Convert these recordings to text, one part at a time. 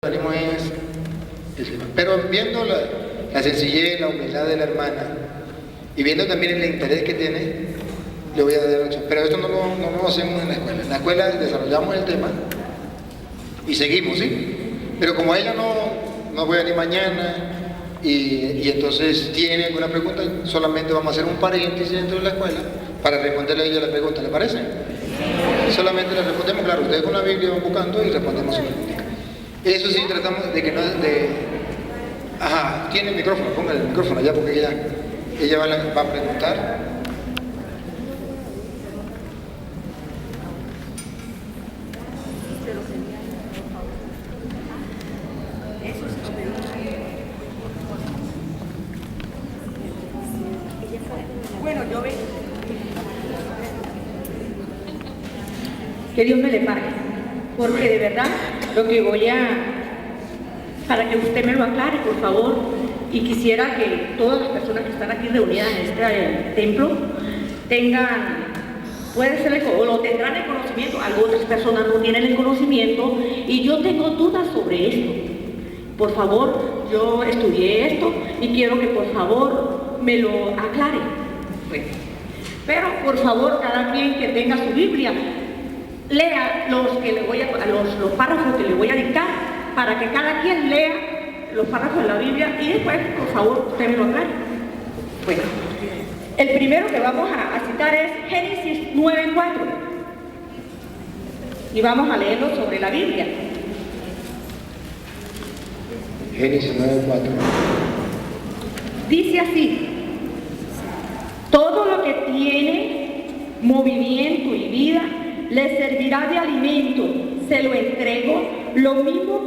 ánimo es pero viendo la sencillez, la humildad de la hermana y viendo también el interés que tiene, le voy a dar opción. Pero esto no lo hacemos en la escuela. En la escuela desarrollamos el tema y seguimos, ¿sí? Pero como ella no voy a venir mañana y entonces tiene alguna pregunta, solamente vamos a hacer un paréntesis dentro de la escuela para responderle a ella la pregunta, ¿le parece? Solamente le respondemos, claro, ustedes con la Biblia van buscando y respondemos su pregunta. Eso sí, tratamos de que no... Ajá, tiene el micrófono, póngale el micrófono allá porque ella va a preguntar. Bueno, yo veo. Que Dios me le pague, porque de verdad lo que para que usted me lo aclare, por favor, y quisiera que todas las personas que están aquí reunidas en este templo puede ser o lo tendrán el conocimiento, algunas personas no tienen el conocimiento, y yo tengo dudas sobre esto. Por favor, yo estudié esto y quiero que por favor me lo aclare. Bueno, pero por favor, cada quien que tenga su Biblia, lea los párrafos que le voy a dictar, para que cada quien lea los párrafos de la Biblia y después, por favor, usted me lo aclare. Bueno, el primero que vamos a citar es Génesis 9:4 y vamos a leerlo sobre la Biblia. Génesis 9:4 dice así: todo lo que tiene movimiento y vida le servirá de alimento, se lo entrego, lo mismo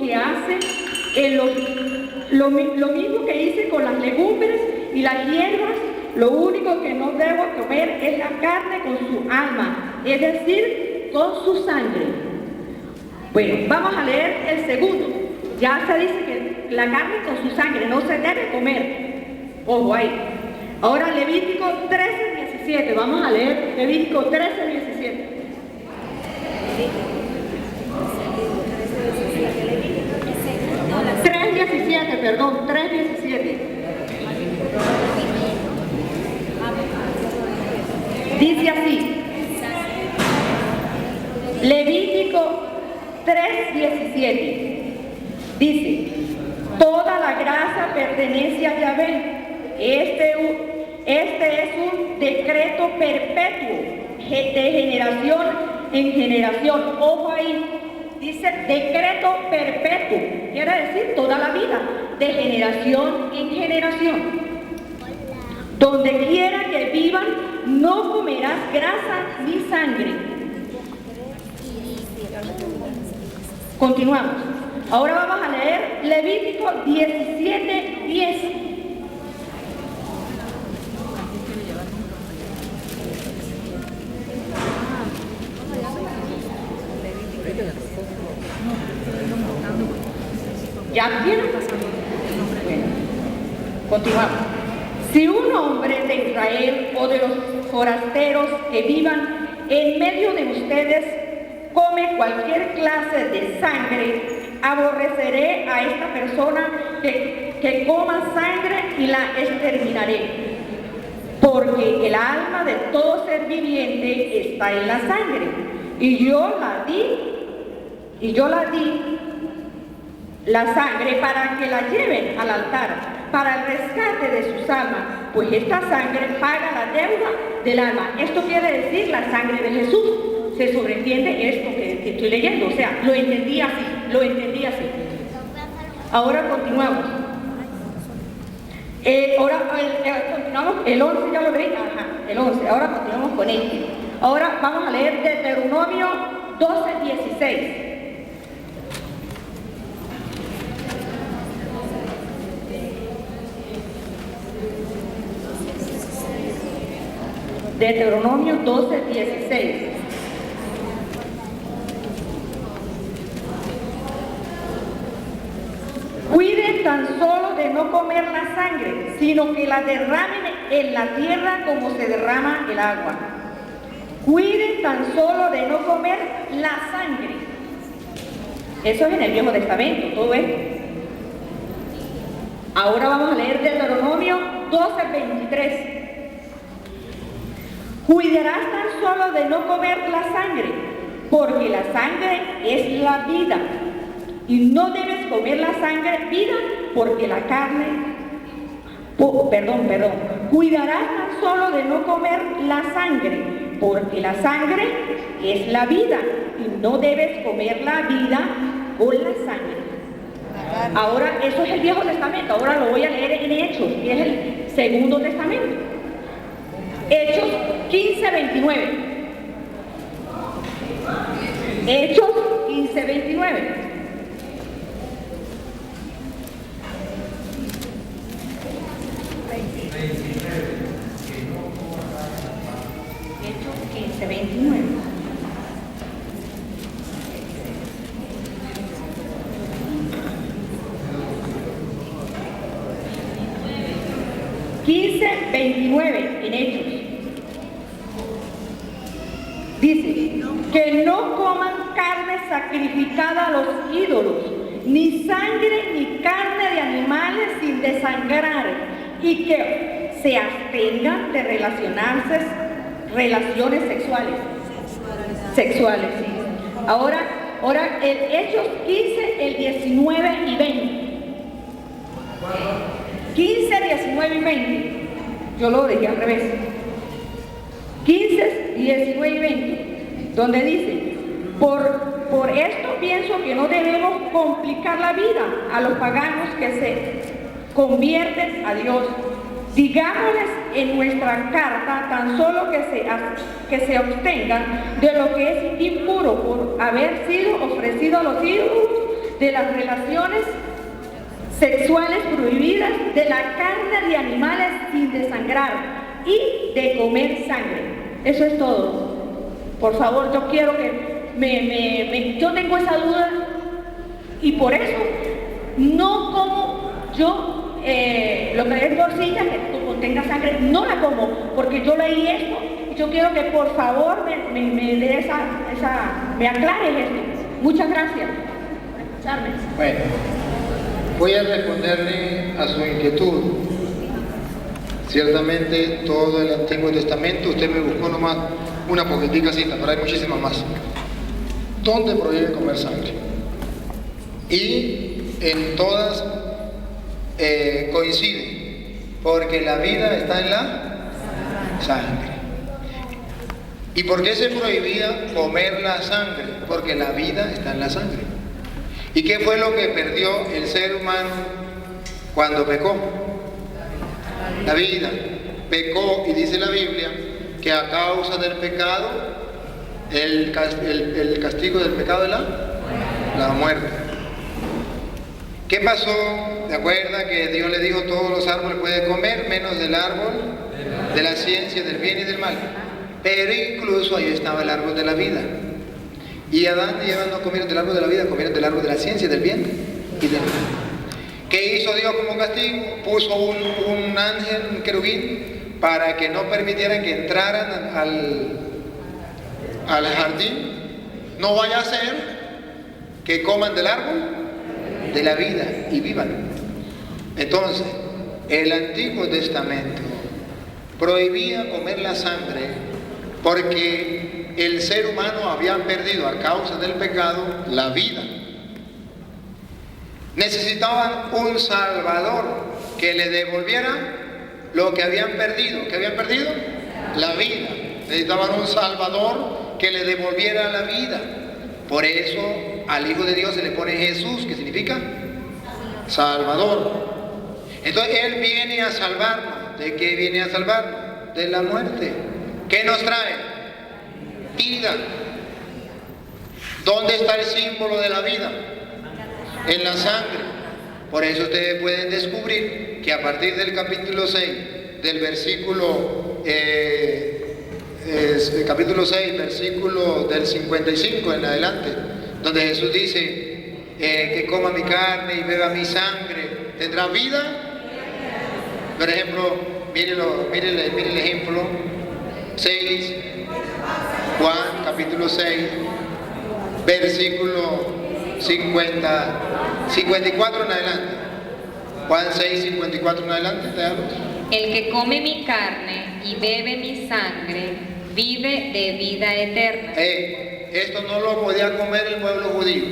que hice con las legumbres y las hierbas. Lo único que no debo comer es la carne con su alma, es decir, con su sangre. Bueno, vamos a leer el segundo. Ya se dice que la carne con su sangre no se debe comer. Ojo ahí. Ahora Levítico 13:17. Vamos a leer Levítico 13:17. 3:17, perdón, 3:17. Dice así, Levítico 3:17. Dice: toda la grasa pertenece a Yahvé. Este es un decreto perpetuo de generación en generación. Ojo ahí. Dice decreto perpetuo, quiere decir toda la vida, de generación en generación. Donde quiera que vivan, no comerás grasa ni sangre. Continuamos. Ahora vamos a leer Levítico 17:10. ¿Ya vieron? Bueno, continuamos. Si un hombre de Israel o de los forasteros que vivan en medio de ustedes come cualquier clase de sangre, aborreceré a esta persona que coma sangre y la exterminaré. Porque el alma de todo ser viviente está en la sangre. Y yo la di la sangre para que la lleven al altar, para el rescate de sus almas, pues esta sangre paga la deuda del alma. Esto quiere decir la sangre de Jesús. Se sobreentiende esto que estoy leyendo, o sea, lo entendí así. Ahora continuamos. Continuamos, el 11 ya lo leí, el 11, ahora continuamos con este. Ahora vamos a leer Deuteronomio 12:16. Deuteronomio 12:16. Cuiden tan solo de no comer la sangre, sino que la derramen en la tierra como se derrama el agua. Cuiden tan solo de no comer la sangre. Eso es en el Viejo Testamento, todo esto. Ahora vamos a leer Deuteronomio 12:23. Cuidarás tan solo de no comer la sangre, porque la sangre es la vida. Y no debes comer la sangre vida, porque la carne... Cuidarás tan solo de no comer la sangre, porque la sangre es la vida. Y no debes comer la vida con la sangre. Ahora, eso es el Viejo Testamento. Ahora lo voy a leer en Hechos, que es el Segundo Testamento. Hechos 15:29. Hechos 15:29. Hechos 15:29. En Hechos dice que no coman carne sacrificada a los ídolos, ni sangre ni carne de animales sin desangrar, y que se abstengan de relaciones sexuales, sí. Ahora el Hechos 15, el 19 y 20. 15, 19 y 20. Yo lo dejé al revés. 15, 19 y 20. Donde dice: por esto pienso que no debemos complicar la vida a los paganos que se convierten a Dios. Digámosles en nuestra carta tan solo que se abstengan de lo que es impuro por haber sido ofrecido a los ídolos, de las relaciones sexuales prohibidas, de la carne de animales sin desangrar y de comer sangre. Eso es todo. Por favor, yo quiero que yo tengo esa duda y por eso no como yo lo que es morcilla que contenga sangre, no la como, porque yo leí esto y yo quiero que por favor me dé me aclares esto. Muchas gracias por escucharme. Bueno, voy a responderle a su inquietud. Ciertamente todo el Antiguo Testamento, usted me buscó nomás una poquitica cita, pero hay muchísimas más, donde prohíbe comer sangre. Y en todas coincide, porque la vida está en la sangre. ¿Y por qué se prohibía comer la sangre? Porque la vida está en la sangre. ¿Y qué fue lo que perdió el ser humano cuando pecó? La vida. Pecó, y dice la Biblia que a causa del pecado, el castigo del pecado es la muerte. ¿Qué pasó? ¿Se acuerda que Dios le dijo todos los árboles puede comer, menos del árbol de la ciencia del bien y del mal? Pero incluso ahí estaba el árbol de la vida. Y Adán y Eva no comieron del árbol de la vida, comieron del árbol de la ciencia del bien y del mal. ¿Qué hizo Dios como castigo? Puso un ángel, un querubín, para que no permitieran que entraran al jardín. No vaya a ser que coman del árbol de la vida y vivan. Entonces, el Antiguo Testamento prohibía comer la sangre porque el ser humano había perdido a causa del pecado la vida. Necesitaban un Salvador que le devolviera lo que habían perdido. ¿Qué habían perdido? La vida. Necesitaban un Salvador que le devolviera la vida. Por eso al Hijo de Dios se le pone Jesús, que significa Salvador. Entonces Él viene a salvarnos. ¿De qué viene a salvarnos? De la muerte. ¿Qué nos trae? Vida. ¿Dónde está el símbolo de la vida? En la sangre. Por eso ustedes pueden descubrir que a partir del capítulo 6, del versículo capítulo 6, versículo del 55 en adelante, donde Jesús dice que coma mi carne y beba mi sangre, ¿tendrá vida? Por ejemplo, mire el ejemplo 6, Juan capítulo 6, versículo 54 en adelante. Juan 6, 54 en adelante, ¿te hablo? El que come mi carne y bebe mi sangre, vive de vida eterna. Esto no lo podía comer el pueblo judío.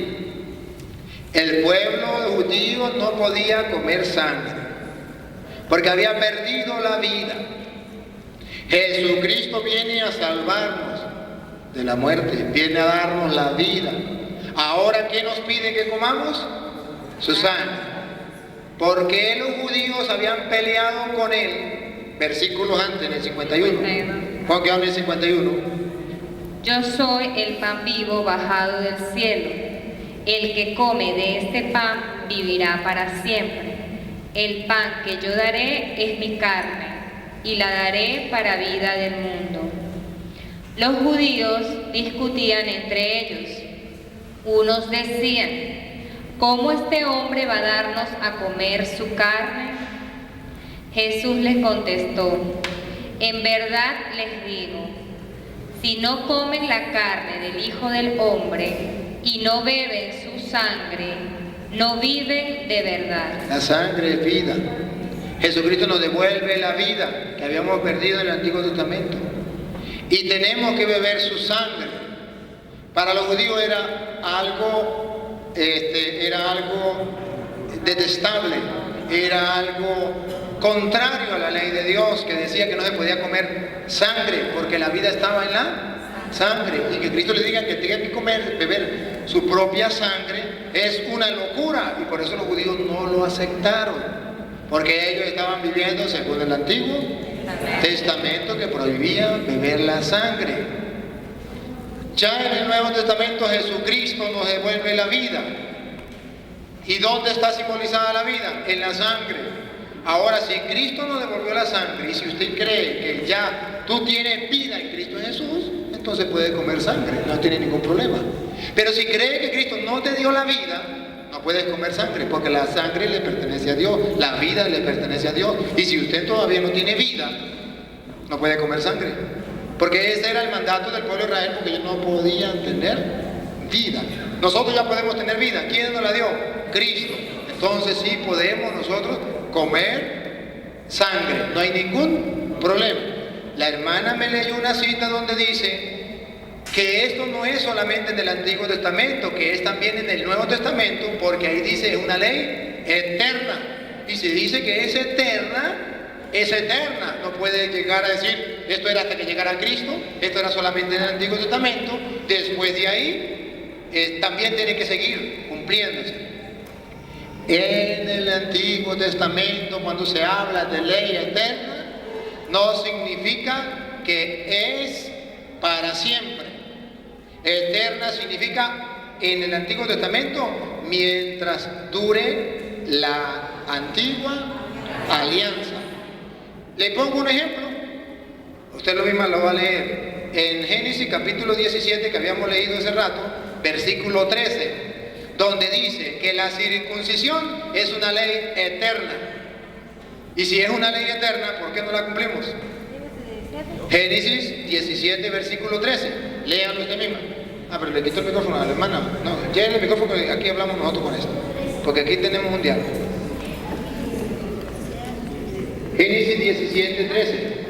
El pueblo judío no podía comer sangre, porque había perdido la vida. Jesucristo viene a salvarnos de la muerte, viene a darnos la vida. Ahora, ¿qué nos pide que comamos? Su sangre. Porque los judíos habían peleado con él, versículos antes, en el 51. Juan que habla en el 51. Yo soy el pan vivo bajado del cielo. El que come de este pan vivirá para siempre. El pan que yo daré es mi carne, y la daré para vida del mundo. Los judíos discutían entre ellos. Unos decían: ¿cómo este hombre va a darnos a comer su carne? Jesús les contestó: en verdad les digo, si no comen la carne del Hijo del Hombre y no beben su sangre, no viven de verdad. La sangre es vida. Jesucristo nos devuelve la vida que habíamos perdido en el Antiguo Testamento. Y tenemos que beber su sangre. Para los judíos era algo detestable, era algo contrario a la ley de Dios, que decía que no se podía comer sangre, porque la vida estaba en la sangre. Y que Cristo le diga que tenga que beber su propia sangre, es una locura. Y por eso los judíos no lo aceptaron. Porque ellos estaban viviendo según el Antiguo Testamento, que prohibía beber la sangre. Ya en el Nuevo Testamento Jesucristo nos devuelve la vida. ¿Y dónde está simbolizada la vida? En la sangre. Ahora, si Cristo nos devolvió la sangre, y si usted cree que ya tú tienes vida en Cristo Jesús, entonces puede comer sangre, no tiene ningún problema. Pero si cree que Cristo no te dio la vida, no puedes comer sangre, porque la sangre le pertenece a Dios, la vida le pertenece a Dios. Y si usted todavía no tiene vida, no puede comer sangre. Porque ese era el mandato del pueblo de Israel, porque ellos no podían tener vida. Nosotros ya podemos tener vida. ¿Quién nos la dio? Cristo. Entonces sí podemos nosotros comer sangre. No hay ningún problema. La hermana me leyó una cita donde dice que esto no es solamente en el Antiguo Testamento, que es también en el Nuevo Testamento, porque ahí dice es una ley eterna. Y si dice que es eterna, no puede llegar a decir esto era hasta que llegara Cristo, esto era solamente en el Antiguo Testamento, después de ahí también tiene que seguir cumpliéndose. En el Antiguo Testamento, cuando se habla de ley eterna, no significa que es para siempre. Eterna significa en el Antiguo Testamento mientras dure la antigua alianza. Le pongo un ejemplo, usted lo mismo lo va a leer en Génesis capítulo 17 que habíamos leído hace rato, versículo 13, donde dice que la circuncisión es una ley eterna. Y si es una ley eterna, ¿por qué no la cumplimos? Génesis 17, versículo 13. Léanlo usted misma. Pero le quito el micrófono a la hermana. No, llévenle el micrófono, que aquí hablamos nosotros con esto. Porque aquí tenemos un diálogo. Génesis 17, 13.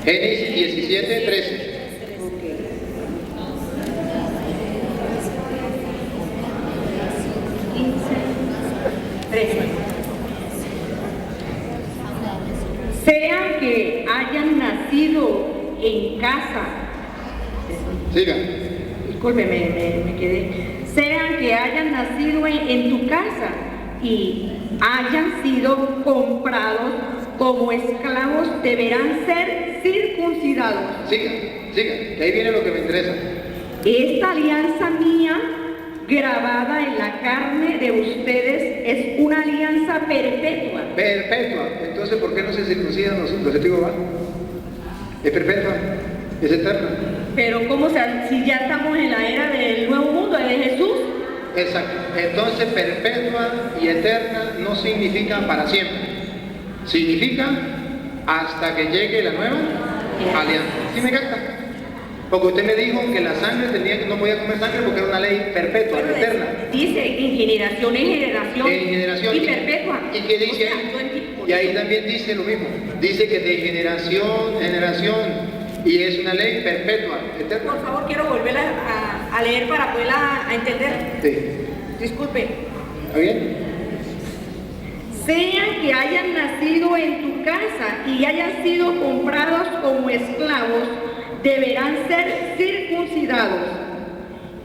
Génesis 17, 13. Sean que hayan nacido en casa. Siga. Disculpe, me quedé. Sean que hayan nacido en tu casa y hayan sido comprados como esclavos, deberán ser circuncidados. Siga, que ahí viene lo que me interesa. Esta alianza mía, grabada en la carne de ustedes, es una alianza perpetua. Perpetua. Entonces, ¿por qué no se circuncidan los testigos? Es perpetua, es eterna. Pero ¿cómo si ya estamos en la era del nuevo mundo, de Jesús? Exacto. Entonces, perpetua y eterna no significa para siempre. Significa hasta que llegue la nueva alianza. ¿Sí me capta? Porque usted me dijo que la sangre no podía comer sangre porque era una ley perpetua, eterna. Dice en generación en generación, En generación. y perpetua. ¿Y qué dice ahí? Y ahí también dice lo mismo. Dice que de generación en generación. Y es una ley perpetua, eterna. Por favor, quiero volver a leer para poderla entender. Sí. Disculpe. ¿Está bien? Sean que hayan nacido en tu casa y hayan sido comprados como esclavos, deberán ser circuncidados.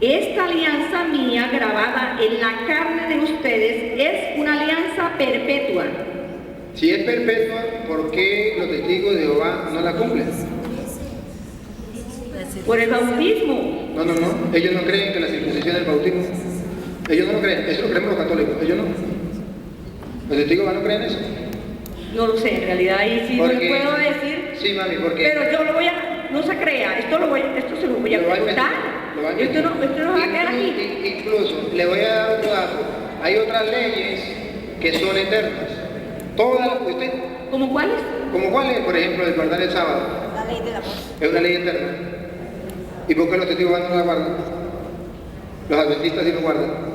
Esta alianza mía grabada en la carne de ustedes es una alianza perpetua. Si es perpetua, ¿por qué los testigos de Jehová no la cumplen? Por el bautismo. No. Ellos no creen que la circuncisión es el bautismo. Ellos no lo creen. Eso lo creemos los católicos. Ellos no. Los testigos de Jehová no creen eso. No lo sé, en realidad ahí sí no le Porque- puedo decir. Sí, mami, porque... Pero yo lo voy a, no se crea, esto se lo voy a Lo va a preguntar. lo va a Esto no va a quedar aquí. Incluso, le voy a dar otro dato. Hay otras leyes que son eternas. Todas, usted, ¿Cómo cuáles? como cuál es, por ejemplo, el guardar el sábado. La ley del amor. Es una ley eterna. ¿Y por qué los testigos de Jehová no la guardan? Los adventistas sí lo guardan.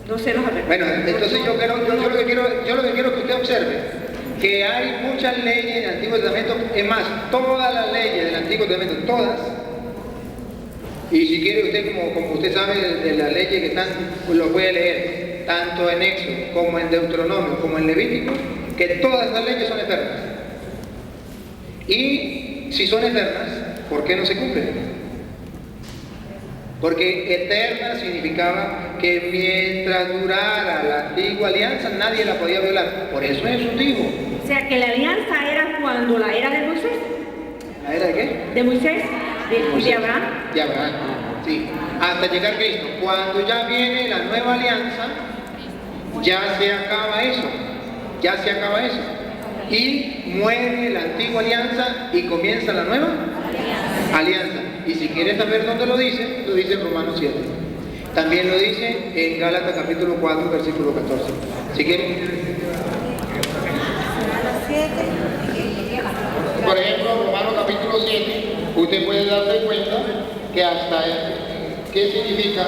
No sé los arreglos. Bueno, entonces yo lo que quiero que usted observe, que hay muchas leyes en el Antiguo Testamento, es más, todas las leyes del Antiguo Testamento, todas, y si quiere usted, como usted sabe de las leyes que están, pues lo puede leer, tanto en Éxodo, como en Deuteronomio, como en Levítico, que todas las leyes son eternas. Y si son eternas, ¿por qué no se cumplen? Porque eterna significaba que mientras durara la antigua alianza nadie la podía violar. Por eso Jesús dijo. O sea que la alianza era cuando la era de Moisés. ¿La era de qué? De Moisés, de Abraham. De Abraham, sí. Hasta llegar Cristo. Cuando ya viene la nueva alianza, ya se acaba eso. Ya se acaba eso. Y muere la antigua alianza y comienza la nueva alianza. Y si quieres saber dónde lo dice en Romanos 7. También lo dice en Gálatas capítulo 4, versículo 14. Si quieren. Por ejemplo, Romanos capítulo 7, usted puede darse cuenta que hasta qué significa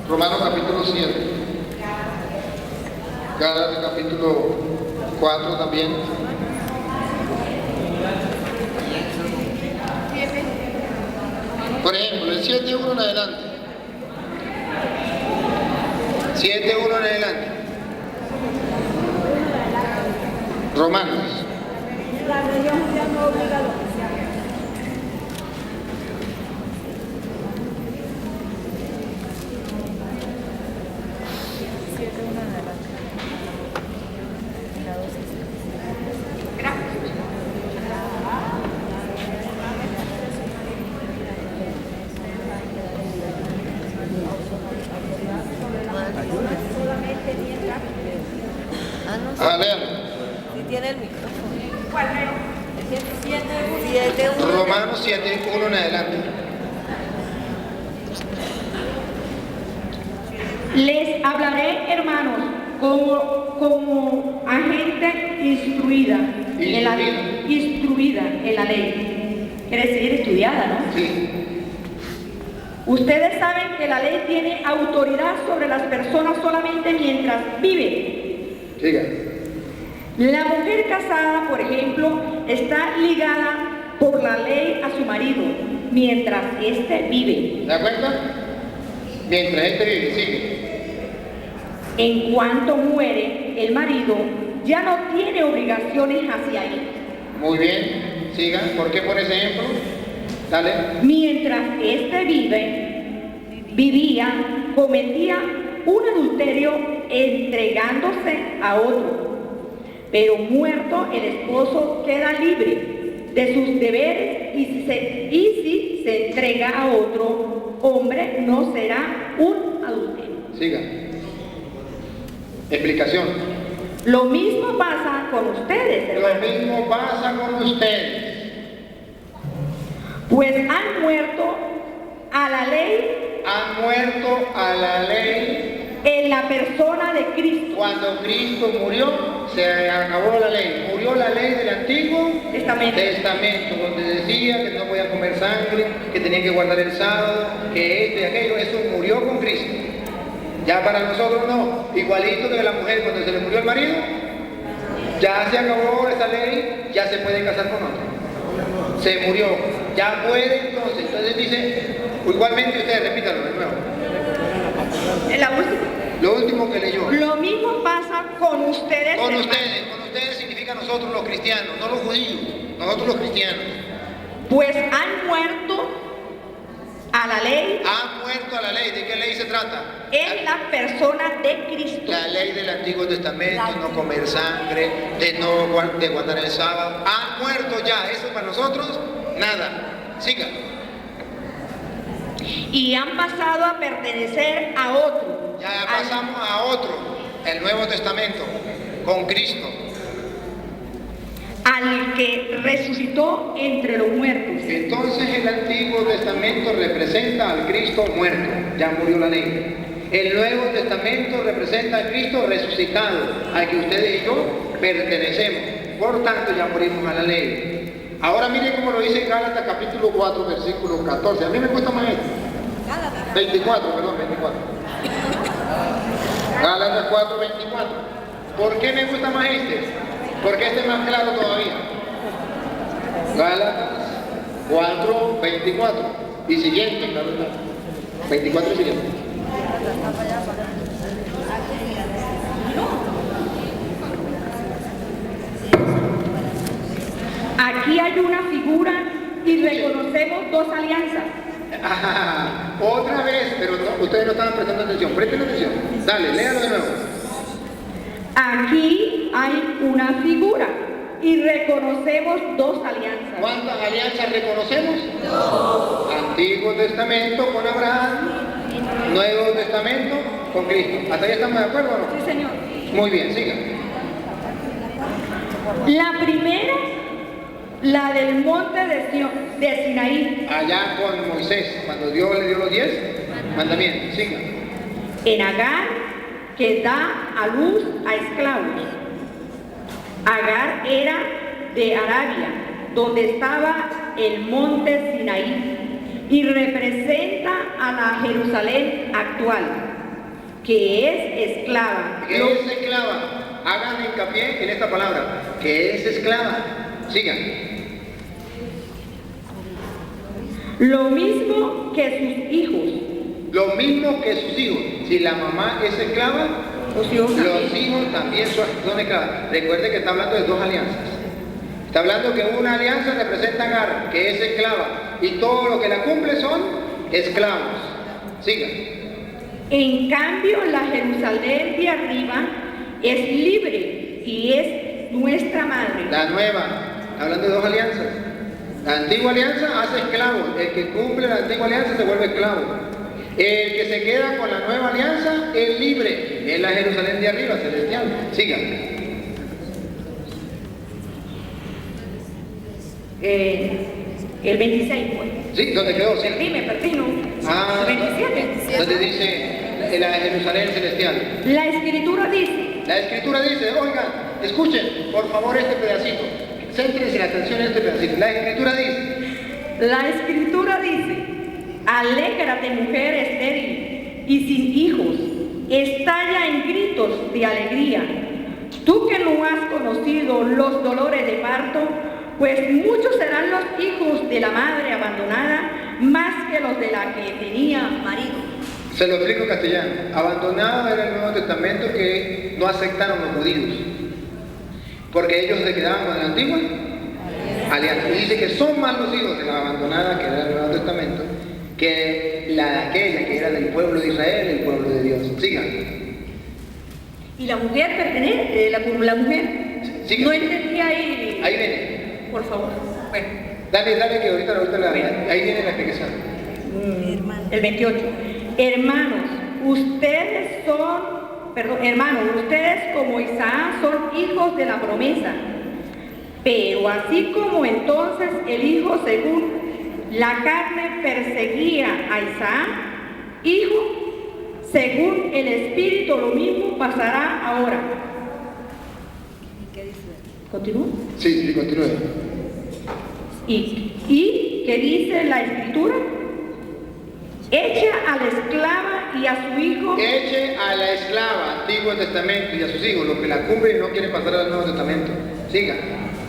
Romanos capítulo 7. Gálatas capítulo 4 también. Por ejemplo, el 7.1 en adelante. 7.1 en adelante. Romanos. La religión ya no obliga a lo que sea. Solamente mientras. Ah, léalo. Si tiene el micrófono. ¿Cuál leo? 7-1. Romanos 7.1 en adelante. Les hablaré, hermanos, como a gente instruida en la ley. Quiere decir estudiada, ¿no? Sí. Ustedes saben que la ley tiene autoridad sobre las personas solamente mientras viven. Siga. La mujer casada, por ejemplo, está ligada por la ley a su marido mientras éste vive. ¿Se da cuenta? Mientras este vive, sigue. En cuanto muere el marido, ya no tiene obligaciones hacia él. Muy bien, siga. ¿Por qué por ese ejemplo? Dale. Mientras éste vivía, cometía un adulterio entregándose a otro. Pero muerto el esposo queda libre de sus deberes y si se entrega a otro hombre no será un adulterio. Siga. Explicación. Lo mismo pasa con ustedes, Lo hermanos. mismo pasa con ustedes. Pues han muerto a la ley Han muerto a la ley en en la persona de Cristo Cuando Cristo murió, se acabó la ley. Murió la ley del Antiguo Testamento, donde decía que no podían comer sangre, que tenían que guardar el sábado, que esto y aquello. Eso murió con Cristo. Ya para nosotros no. Igualito que la mujer cuando se le murió el marido, ya se acabó esa ley, ya se puede casar con otro. Se murió. Ya puede entonces. Entonces dice, igualmente ustedes repítanlo de nuevo. La última. Lo último que leyó. Lo mismo pasa con ustedes. Con hermanos. ustedes significa nosotros los cristianos, no los judíos, nosotros los cristianos. Pues han muerto a la ley Han muerto a la ley. ¿De qué ley se trata? en la persona de Cristo. La ley del Antiguo Testamento, no comer sangre, de guardar el sábado. Han muerto ya. Eso para nosotros, nada. Siga. Y han pasado a pertenecer a otro. Ya pasamos a otro, el Nuevo Testamento, con Cristo. Al que resucitó entre los muertos. Entonces el Antiguo Testamento representa al Cristo muerto, ya murió la ley. El Nuevo Testamento representa al Cristo resucitado, al que ustedes y yo pertenecemos. Por tanto, ya morimos a la ley. Ahora miren cómo lo dice en Gálatas capítulo 4, versículo 14. A mí me gusta más esto. 24, perdón, 24. Gálatas 4, 24. ¿Por qué me gusta más este? Porque este es más claro todavía. Gálatas 4, 24. Y siguiente, claro está. 24 y siguiente. Aquí hay una figura y reconocemos dos alianzas. Otra vez, pero no, ustedes no estaban prestando atención. Presten atención. Dale, léalo de nuevo. Aquí hay una figura y reconocemos dos alianzas. ¿Cuántas alianzas reconocemos? Dos. Antiguo Testamento con Abraham, Nuevo Testamento con Cristo. ¿Hasta ahí estamos de acuerdo o no? Sí, Señor. Muy bien, siga. La primera, la del monte de Sinaí, Allá con Moisés, cuando Dios le dio los 10 mandamientos. Siga. en Agar, que da a luz a esclavos. Agar era de Arabia, donde estaba el monte Sinaí, y representa a la Jerusalén actual, que es esclava. ¿Qué es esclava? Hagan hincapié en esta palabra. ¿Qué es esclava? Sigan. Lo mismo que sus hijos. Lo mismo que sus hijos. Si la mamá es esclava, Los hijos los hijos también son esclavas. Recuerde que está hablando de dos alianzas. Está hablando que una alianza representa a Agar, que es esclava, y todo lo que la cumple son esclavos. Sigan. En cambio, la Jerusalén de arriba es libre y es nuestra madre. La nueva, hablando de dos alianzas. La antigua alianza hace esclavos. El que cumple la antigua alianza se vuelve esclavo. El que se queda con la nueva alianza es libre. Es la Jerusalén de arriba, celestial. Sigan. El 26, pues. Sí, ¿dónde quedó? Sí. Me perdí, ¿no? Ah, 27. donde dice la Jerusalén celestial. La escritura dice, La escritura dice, oigan, escuchen, por favor, este pedacito. Céntrense la atención en este pedacito. La escritura dice, alégrate mujer estéril y sin hijos, estalla en gritos de alegría. Tú que no has conocido los dolores de parto, pues muchos serán los hijos de la madre abandonada, más que los de la que tenía marido. se lo explico en castellano. Abandonado era el Nuevo Testamento que no aceptaron los judíos, porque ellos se quedaban con la antigua alianza. Y dice que son más los hijos de la abandonada, que era el Nuevo Testamento, que la de aquella que era del pueblo de Israel, el pueblo de Dios. Sigan. Y la mujer pertenece, la mujer. Sigue. No entendí ahí. Ahí viene. Por favor. Bueno. Dale, que ahorita ahí viene la explicación. El 28. Hermanos, ustedes como Isaac son hijos de la promesa. Pero así como entonces el hijo según la carne perseguía a Isaac, hijo según el Espíritu, lo mismo pasará ahora. ¿Qué dice? ¿Continúa? Sí, continúe. ¿Y qué dice la Escritura? Echa a la esclava y a su hijo. Eche a la esclava, Antiguo Testamento, y a sus hijos, los que la cumplen y no quieren pasar al Nuevo Testamento. Siga.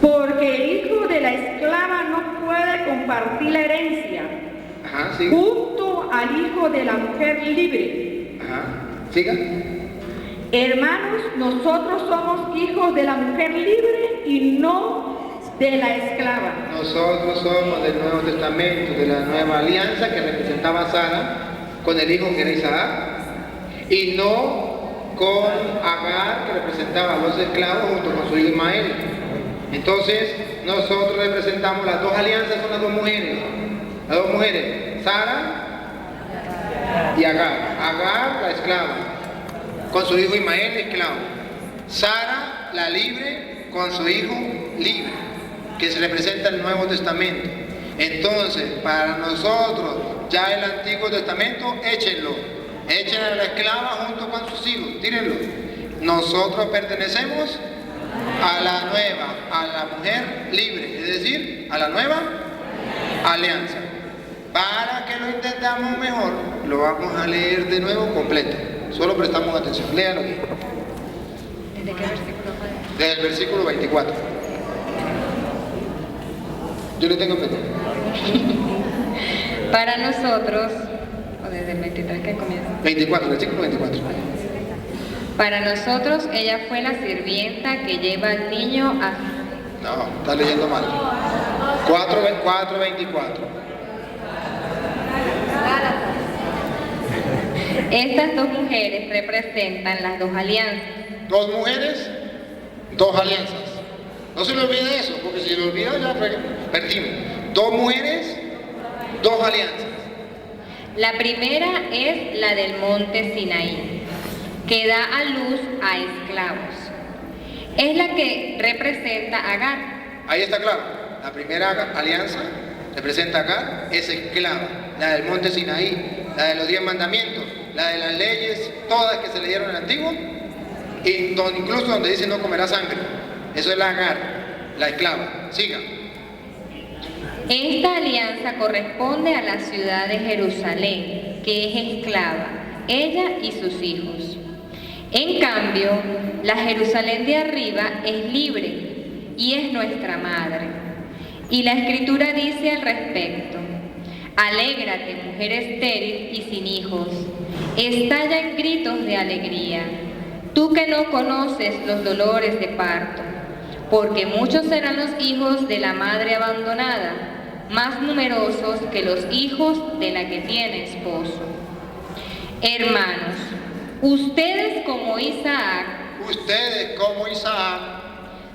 Porque el hijo de la esclava no puede compartir la herencia Ajá, siga. junto al hijo de la mujer libre. Ajá, siga. Hermanos, nosotros somos hijos de la mujer libre y no de la esclava. Nosotros somos del Nuevo Testamento, de la Nueva Alianza que representaba a Sara con el hijo que era Isaac, y no con Agar que representaba a los esclavos junto con su hijo Ismael. Entonces, nosotros representamos las dos alianzas, son las dos mujeres, Sara y Agar. Agar, la esclava, con su hijo Ismael, esclavo. Sara, la libre, con su hijo libre, que se representa el Nuevo Testamento. Entonces, para nosotros, ya el Antiguo Testamento, échenlo. Echen a la esclava junto con sus hijos, tírenlo. Nosotros pertenecemos a la nueva, a la mujer libre, es decir, a la nueva alianza. Para que lo entendamos mejor, lo vamos a leer de nuevo completo. Solo prestamos atención. Léalo aquí. ¿Desde qué versículo fue? Desde el versículo 24. Yo le tengo miedo. Para nosotros, o desde el 23 que comienza. 24, versículo 24. Para nosotros ella fue la sirvienta que lleva al niño a... No, está leyendo mal. 4:24. Estas dos mujeres representan las dos alianzas. Dos mujeres, dos alianzas. No se le olvide eso, porque si se le olvida ya perdimos. Dos mujeres, dos alianzas. La primera es la del monte Sinaí, que da a luz a esclavos. Es la que representa a Agar. Ahí está claro. La primera alianza representa a Agar, es esclava. La del monte Sinaí, la de los 10 mandamientos, la de las leyes, todas que se le dieron en el Antiguo, y incluso donde dice no comerá sangre. Eso es la Agar, la esclava. Siga. Esta alianza corresponde a la ciudad de Jerusalén, que es esclava, ella y sus hijos. En cambio, la Jerusalén de arriba es libre y es nuestra madre. Y la Escritura dice al respecto: alégrate, mujer estéril y sin hijos, estalla en gritos de alegría, tú que no conoces los dolores de parto, porque muchos serán los hijos de la madre abandonada, más numerosos que los hijos de la que tiene esposo. Hermanos, ustedes como Isaac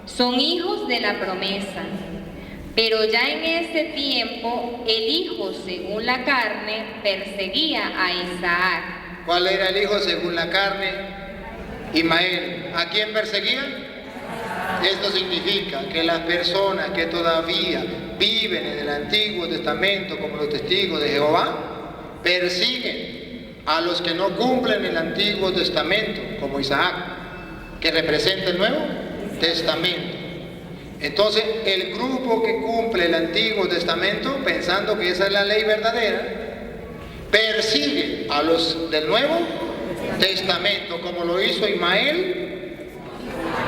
son hijos de la promesa, pero ya en ese tiempo el hijo según la carne perseguía a Isaac. ¿Cuál era el hijo según la carne? Ismael. ¿A quién perseguía? Esto significa que las personas que todavía viven en el Antiguo Testamento como los testigos de Jehová persiguen a los que no cumplen el Antiguo Testamento como Isaac, que representa el Nuevo Testamento. Entonces el grupo que cumple el Antiguo Testamento, pensando que esa es la ley verdadera, persigue a los del Nuevo Testamento, como lo hizo Ismael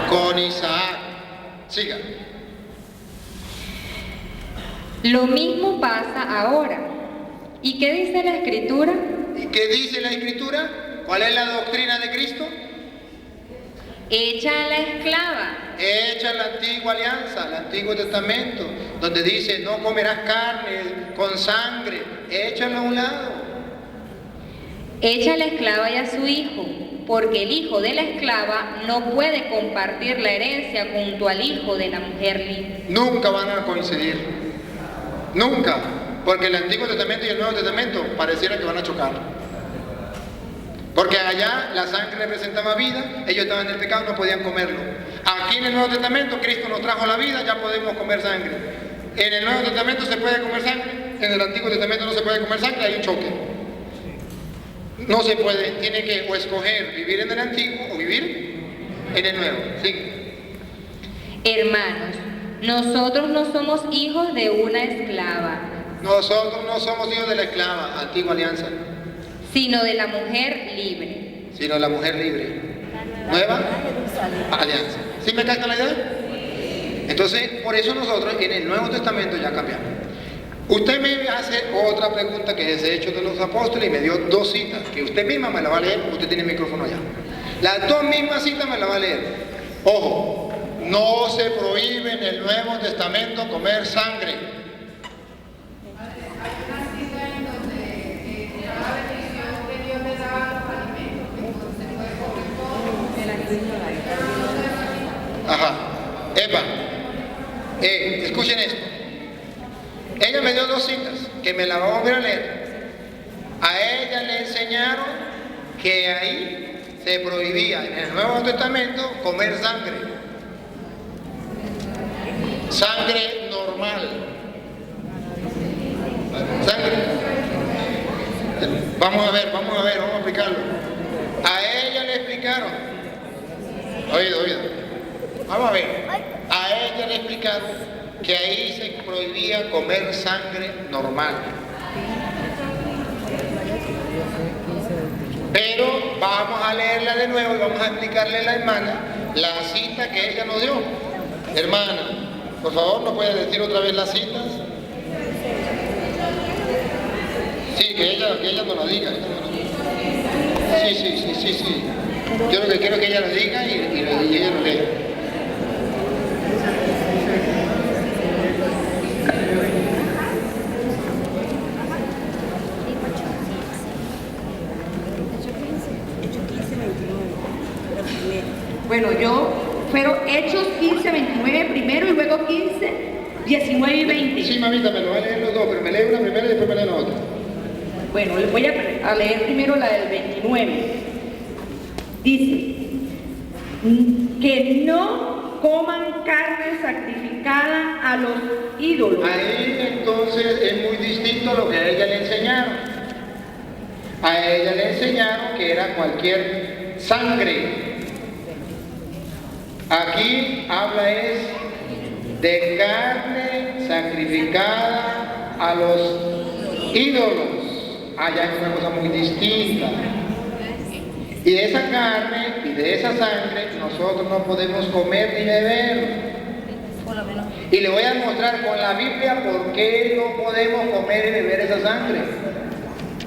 con Isaac. Siga. Lo mismo pasa ahora. ¿Y qué dice la Escritura? ¿Y qué dice la Escritura? ¿Cuál es la doctrina de Cristo? Echa a la esclava. Echa la antigua alianza, el Antiguo Testamento, donde dice no comerás carne con sangre. Échalo a un lado. Echa a la esclava y a su hijo, porque el hijo de la esclava no puede compartir la herencia junto al hijo de la mujer libre. Nunca van a coincidir. Nunca. Porque el Antiguo Testamento y el Nuevo Testamento pareciera que van a chocar. Porque allá la sangre representaba vida, ellos estaban en el pecado, no podían comerlo. Aquí en el Nuevo Testamento Cristo nos trajo la vida, ya podemos comer sangre. En el Nuevo Testamento se puede comer sangre, en el Antiguo Testamento no se puede comer sangre, hay un choque. No se puede, tiene que o escoger vivir en el antiguo o vivir en el nuevo. ¿Sí? Hermanos, nosotros no somos hijos de una esclava, Nosotros no somos hijos de la esclava, antigua alianza, sino de la mujer libre. sino la mujer libre. Nueva alianza. ¿Sí me capta la idea? Entonces, por eso nosotros en el Nuevo Testamento ya cambiamos. Usted me hace otra pregunta que es Hechos de los Apóstoles y me dio dos citas, que usted misma me la va a leer porque usted tiene el micrófono allá. Las dos mismas citas me la va a leer. Ojo, no se prohíbe en el Nuevo Testamento comer sangre. Ajá, Eva, escuchen esto. Ella me dio dos citas que me la va a volver a leer. A ella le enseñaron que ahí se prohibía en el Nuevo Testamento comer sangre. Sangre normal. Sangre. Vamos a ver, vamos a explicarlo. A ella le explicaron. Oído. Vamos a ver. A ella le explicaron que ahí se prohibía comer sangre normal. Pero vamos a leerla de nuevo y vamos a explicarle a la hermana la cita que ella nos dio. Hermana, por favor, ¿no puede decir otra vez las citas? Sí, que ella nos la diga. Sí. Yo lo que quiero es que ella lo diga y ella lo lea. Bueno, fueron Hechos 15, 29 primero y luego 15, 19 y 20. Sí, mamita, me lo va a leer los dos, pero me lee una primera y después me lee la otra. Bueno, les voy a leer primero la del 29. Dice, que no coman carne sacrificada a los ídolos. Ahí entonces es muy distinto a lo que a ella le enseñaron. A ella le enseñaron que era cualquier sangre. Aquí habla es de carne sacrificada a los ídolos. Allá es una cosa muy distinta. Y de esa carne y de esa sangre nosotros no podemos comer ni beber. Y le voy a mostrar con la Biblia por qué no podemos comer y beber esa sangre.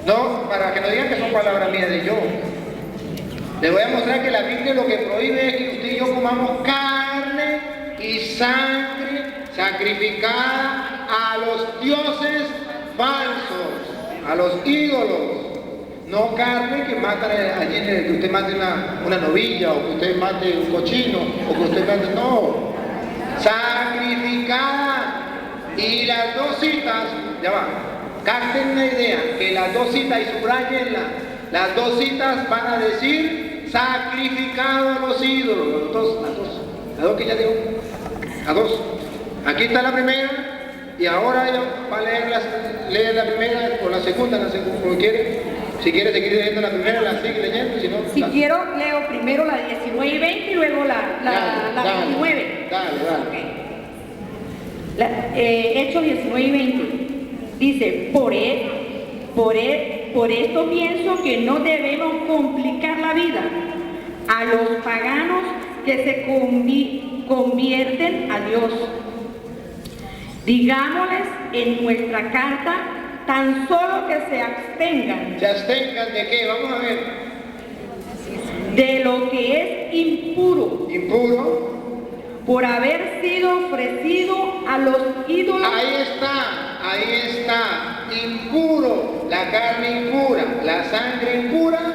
No, para que no digan que son palabras mías de yo. Le voy a mostrar que la Biblia lo que prohíbe es que usted y yo comamos carne y sangre sacrificada a los dioses falsos, a los ídolos. No carne que matan allí, que usted mate una novilla, o que usted mate un cochino, o que usted mate, no. Sacrificada. Y las dos citas, ya va, capten una idea, que las dos citas, y subrayenla, las dos citas van a decir sacrificado a los ídolos. Las dos que ya digo, las dos. Aquí está la primera, y ahora ella va a leer la primera o la segunda, como quiere. Si quiere seguir leyendo la primera, la sigue leyendo, si no... Si quiero, leo primero la 19 y 20 y luego la 29. Dale. Hechos 19 y 20. Dice, por esto pienso que no debemos complicar la vida a los paganos que se convierten a Dios. Digámosles en nuestra carta tan solo que se abstengan. ¿Se abstengan de qué? Vamos a ver. De lo que es impuro. Impuro. Por haber sido ofrecido a los ídolos. Ahí está. Impuro. La carne impura. La sangre impura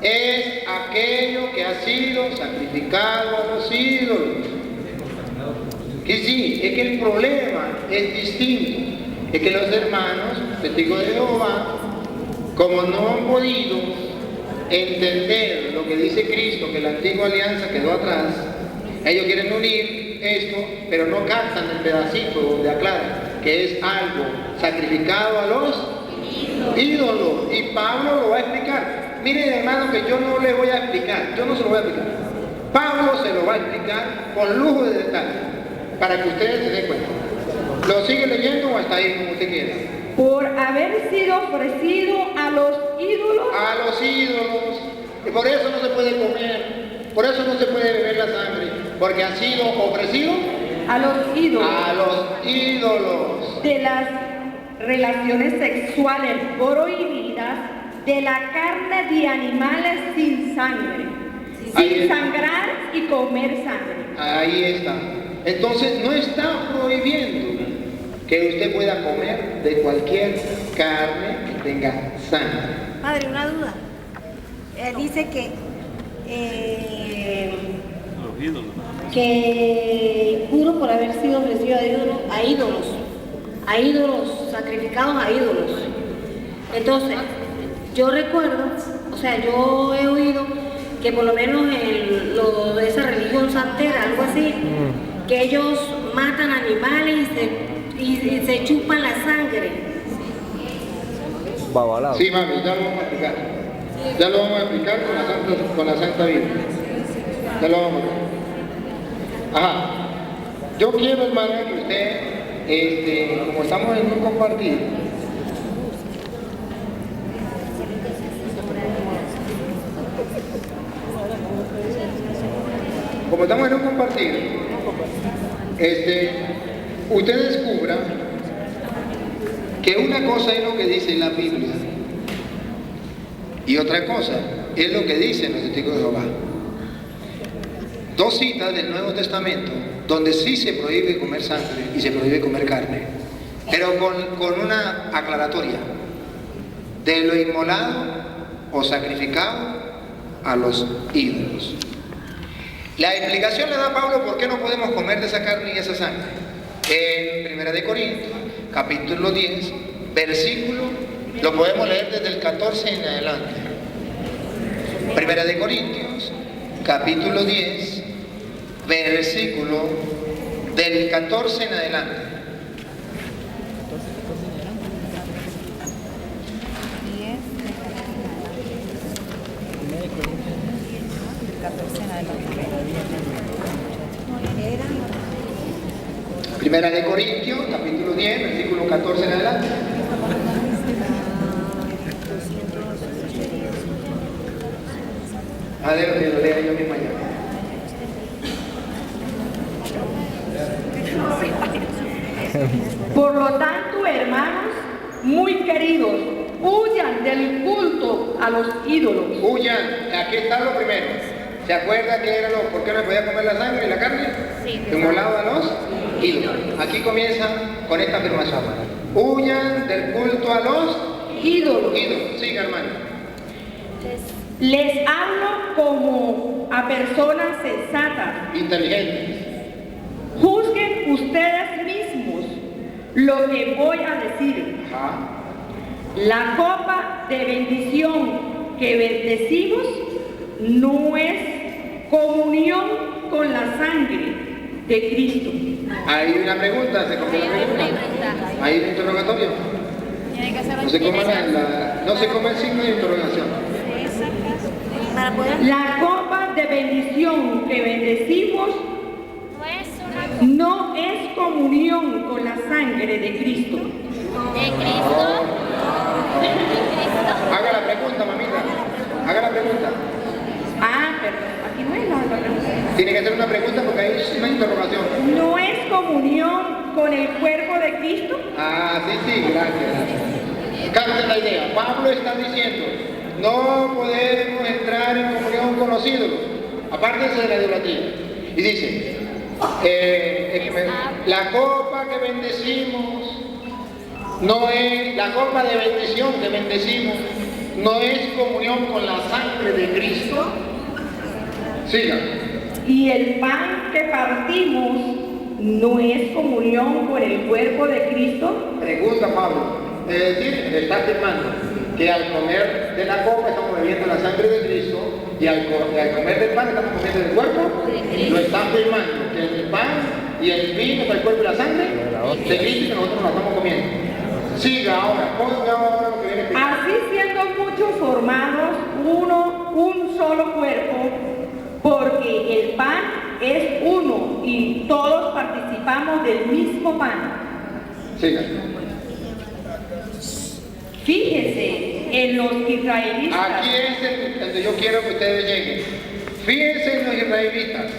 es aquello que ha sido sacrificado a los ídolos. Que sí, es que el problema es distinto. Es que los hermanos, testigos de Jehová, como no han podido entender lo que dice Cristo, que la antigua alianza quedó atrás, ellos quieren unir esto, pero no captan el pedacito donde aclara que es algo sacrificado a los ídolo. Y Pablo lo va a explicar. Miren, hermano, que yo no le voy a explicar, yo no se lo voy a explicar. Pablo se lo va a explicar con lujo de detalle, para que ustedes se den cuenta. ¿Lo sigue leyendo o hasta ahí, como usted quiera? Por haber sido ofrecido a los ídolos. A los ídolos. Y por eso no se puede comer, por eso no se puede beber la sangre, porque ha sido ofrecido A los ídolos. a los ídolos. De las relaciones sexuales prohibidas, de la carne de animales sin sangre, Ahí sin está. sangrar y comer sangre. Ahí está. Entonces no está prohibiendo que usted pueda comer de cualquier carne que tenga sangre. Padre, una duda. Dice que impuro por haber sido ofrecido a ídolos, sacrificados a ídolos. Entonces, yo recuerdo, o sea, yo he oído que por lo menos en de esa religión santera, algo así, que ellos matan animales y se chupan la sangre. Babalao. Sí, mami, ya lo vamos a explicar. Ya lo vamos a explicar con la Santa Biblia. Ya lo vamos a explicar. Ajá. Yo quiero, hermana, que usted, como estamos en un compartir, usted descubra que una cosa es lo que dice la Biblia y otra cosa es lo que dicen los testigos de Jehová. Dos citas del Nuevo Testamento donde sí se prohíbe comer sangre y se prohíbe comer carne, pero con una aclaratoria: de lo inmolado o sacrificado a los ídolos. La explicación le da Pablo por qué no podemos comer de esa carne y esa sangre. En 1 Corintios, capítulo 10, versículo, lo podemos leer desde el 14 en adelante. 1 Corintios, capítulo 10, versículo del 14 en adelante. Primera de Corintios, capítulo 10, versículo 14 en adelante. Adelante, lo leo yo mismo allá. Por lo tanto, hermanos, muy queridos, huyan del culto a los ídolos. Huyan, aquí está lo primero. ¿Se acuerda que era por qué no podía comer la sangre y la carne? Sí. Inmolado a los ídolos. Aquí comienza con esta afirmación: huyan del culto a los Ídolos. ídolos. Siga, hermano. Les hablo como a personas sensatas. Inteligentes. Juzguen ustedes mismos lo que voy a decir. Ajá. La copa de bendición que bendecimos no es comunión con la sangre de Cristo. Hay una pregunta, ¿se comió la pregunta? Hay un interrogatorio. No se come no se come el signo de interrogación. Para poder... La copa de bendición que bendecimos no es comunión con la sangre de Cristo. Haga la pregunta, mamita. Haga la pregunta. Ah, pero aquí no es la pregunta. Tiene que hacer una pregunta porque hay una interrogación. ¿No es comunión con el cuerpo de Cristo? Ah, sí, gracias. Capten la idea. Pablo está diciendo: no podemos entrar en comunión con los ídolos, apártense de la idolatría. Y dice, la copa que bendecimos no es, la copa de bendición que bendecimos no es comunión con la sangre de Cristo. Siga. Y el pan que partimos no es comunión con el cuerpo de Cristo. Pregunta Pablo. Es decir, está afirmando que al comer de la copa estamos bebiendo la sangre de Cristo y al comer del pan estamos comiendo del cuerpo. Lo está afirmando que el pan y el vino es el cuerpo y la sangre de Cristo y que nosotros nos la estamos comiendo. Siga ahora, ponga ahora lo que viene. Así siendo muchos formados un solo cuerpo, porque el pan es uno y todos participamos del mismo pan. Siga. Fíjese en los israelitas. Aquí es donde yo quiero que ustedes lleguen. Fíjense en los israelitas.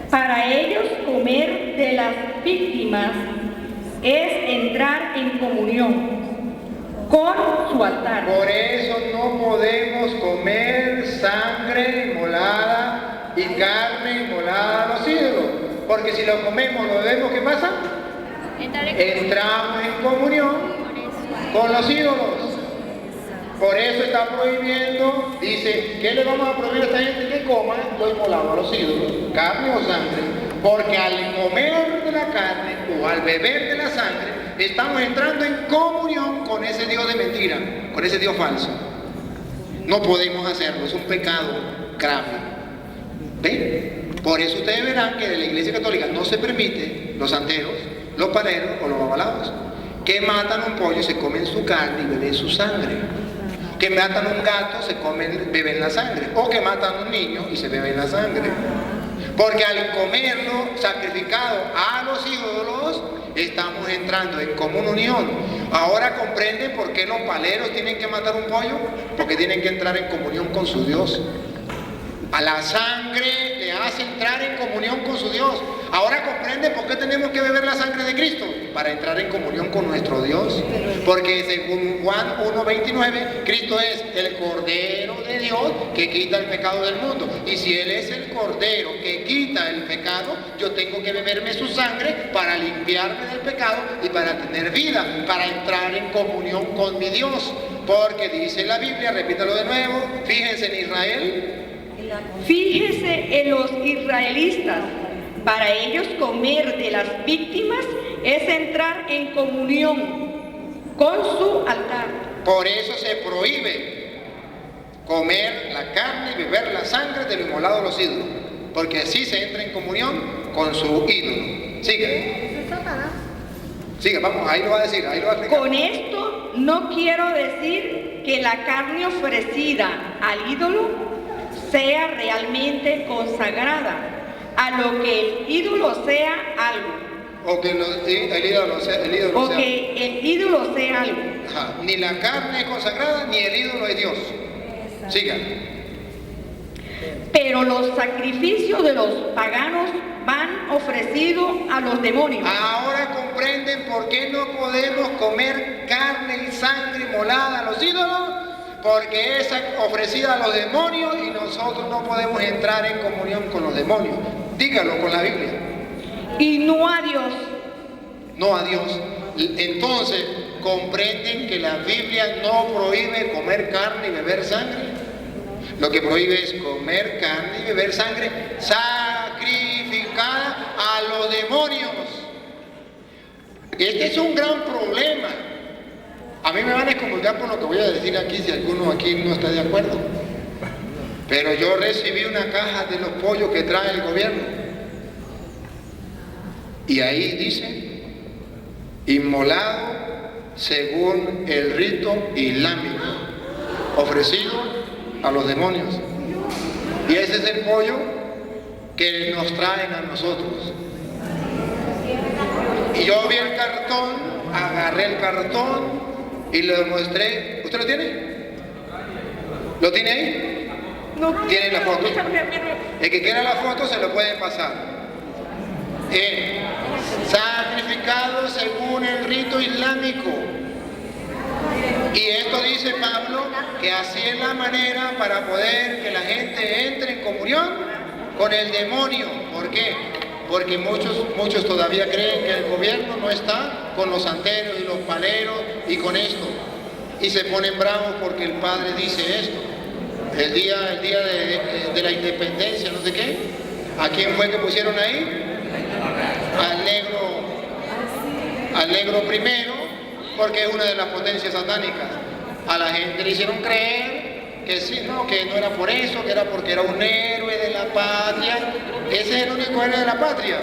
Para ellos comer de las víctimas es entrar en comunión con su altar. Por eso no podemos comer sangre inmolada y carne inmolada a los ídolos. Porque si lo comemos, lo bebemos, ¿qué pasa? Entramos en comunión con los ídolos. Por eso está prohibiendo, dice, ¿qué le vamos a prohibir a esta gente? Que coma lo inmolado a los ídolos, carne o sangre, porque al comer de la carne o al beber de la sangre, estamos entrando en comunión con ese Dios de mentira, con ese Dios falso. No podemos hacerlo, es un pecado grave. ¿Ven? Por eso ustedes verán que de la Iglesia Católica no se permite los santeros, los paleros o los babalaos, que matan un pollo, se comen su carne y beben su sangre. Que matan un gato, beben la sangre. O que matan un niño y se beben la sangre. Porque al comerlo sacrificado a los ídolos, estamos entrando en común unión. Ahora comprenden por qué los paleros tienen que matar un pollo. Porque tienen que entrar en comunión con su Dios. A la sangre le hace entrar en comunión con su Dios. Ahora comprende por qué tenemos que beber la sangre de Cristo. Para entrar en comunión con nuestro Dios. Porque según Juan 1:29, Cristo es el Cordero de Dios que quita el pecado del mundo. Y si Él es el Cordero que quita el pecado, yo tengo que beberme su sangre para limpiarme del pecado y para tener vida, para entrar en comunión con mi Dios. Porque dice la Biblia, repítalo de nuevo, fíjense en Israel. Fíjese en los israelitas. Para ellos comer de las víctimas es entrar en comunión con su altar. Por eso se prohíbe comer la carne y beber la sangre de lo inmolado a los ídolos. Porque así se entra en comunión con su ídolo. Siga. Siga, vamos, ahí lo va a decir, ahí lo va a explicar. Con esto no quiero decir que la carne ofrecida al ídolo sea realmente consagrada, a lo que el ídolo sea algo. O que el ídolo sea algo. Ajá. Ni la carne es consagrada, ni el ídolo es Dios. Siga. Pero los sacrificios de los paganos van ofrecidos a los demonios. Ahora comprenden por qué no podemos comer carne y sangre molada a los ídolos. Porque es ofrecida a los demonios y nosotros no podemos entrar en comunión con los demonios. Dígalo con la Biblia. Y no a Dios. No a Dios. Entonces, ¿comprenden que la Biblia no prohíbe comer carne y beber sangre? Lo que prohíbe es comer carne y beber sangre sacrificada a los demonios. Este es un gran problema. A mí me van a excomulgar por lo que voy a decir aquí, si alguno aquí no está de acuerdo. Pero yo recibí una caja de los pollos que trae el gobierno. Y ahí dice, inmolado según el rito islámico, ofrecido a los demonios. Y ese es el pollo que nos traen a nosotros. Y yo vi el cartón, agarré el cartón y lo mostré. ¿Usted lo tiene? ¿Lo tiene ahí? No. ¿Tiene la foto? El que quiera la foto se lo pueden pasar. Sacrificado según el rito islámico. Y esto dice Pablo que así es la manera para poder que la gente entre en comunión con el demonio. ¿Por qué? Porque muchos todavía creen que el gobierno no está con los santeros y los paleros y con esto. Y se ponen bravos porque el padre dice esto. El día de la independencia, no sé qué. ¿A quién fue que pusieron ahí? Al negro primero, porque es una de las potencias satánicas. A la gente le hicieron creer que sí, no, que no era por eso, que era porque era un héroe de la patria. Ese es el único héroe de la patria.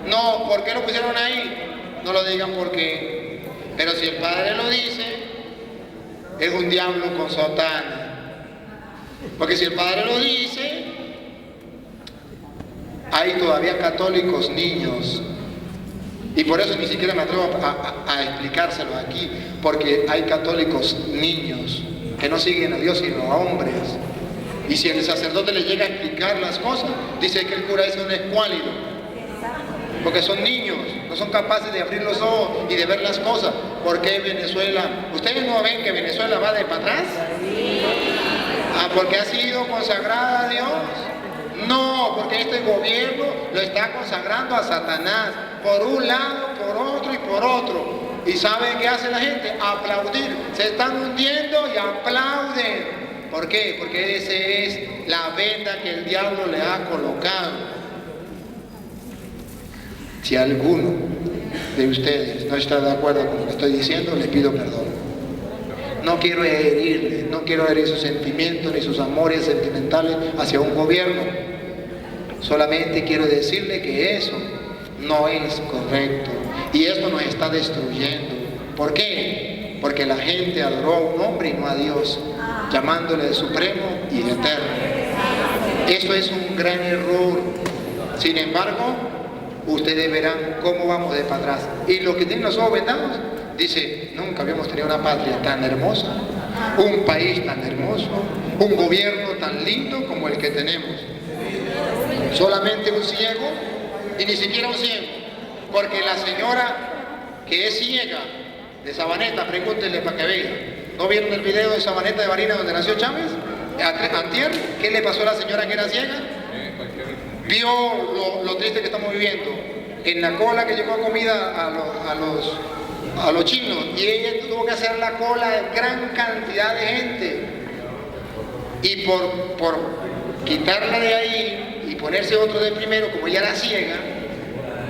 No, ¿por qué lo pusieron ahí? No lo digan porque Pero si el Padre lo dice, es un diablo con sotana. Porque si el Padre lo dice, hay todavía católicos niños. Y por eso ni siquiera me atrevo a explicárselo aquí, porque hay católicos niños que no siguen a Dios sino a hombres. Y si el sacerdote le llega a explicar las cosas, dice que el cura es un escuálido, porque son niños, no son capaces de abrir los ojos y de ver las cosas. ¿Por qué Venezuela? ¿Ustedes no ven que Venezuela va de para atrás? ¿Porque ha sido consagrada a Dios? No, porque este gobierno lo está consagrando a Satanás, por un lado, por otro y por otro. ¿Y saben qué hace la gente? Aplaudir. Se están hundiendo y aplauden. ¿Por qué? Porque esa es la venda que el diablo le ha colocado. Si alguno de ustedes no está de acuerdo con lo que estoy diciendo, les pido perdón. No quiero herirle, no quiero herir sus sentimientos ni sus amores sentimentales hacia un gobierno. Solamente quiero decirle que eso no es correcto y esto nos está destruyendo. ¿Por qué? Porque la gente adoró a un hombre y no a Dios, llamándole de supremo y de eterno. Esto es un gran error. Sin embargo, ustedes verán cómo vamos de para atrás. Y los que tienen los ojos vendados, dice, nunca habíamos tenido una patria tan hermosa, un país tan hermoso, un gobierno tan lindo como el que tenemos. Solamente un ciego, y ni siquiera un ciego, porque la señora que es ciega de Sabaneta, pregúntenle para que vean. ¿No vieron el video de Sabaneta de Barinas donde nació Chávez? Antier, ¿qué le pasó a la señora que era ciega? Vio lo triste que estamos viviendo. En la cola que llegó comida a los chinos, y ella tuvo que hacer la cola de gran cantidad de gente. Y por quitarla de ahí y ponerse otro de primero, como ella era ciega,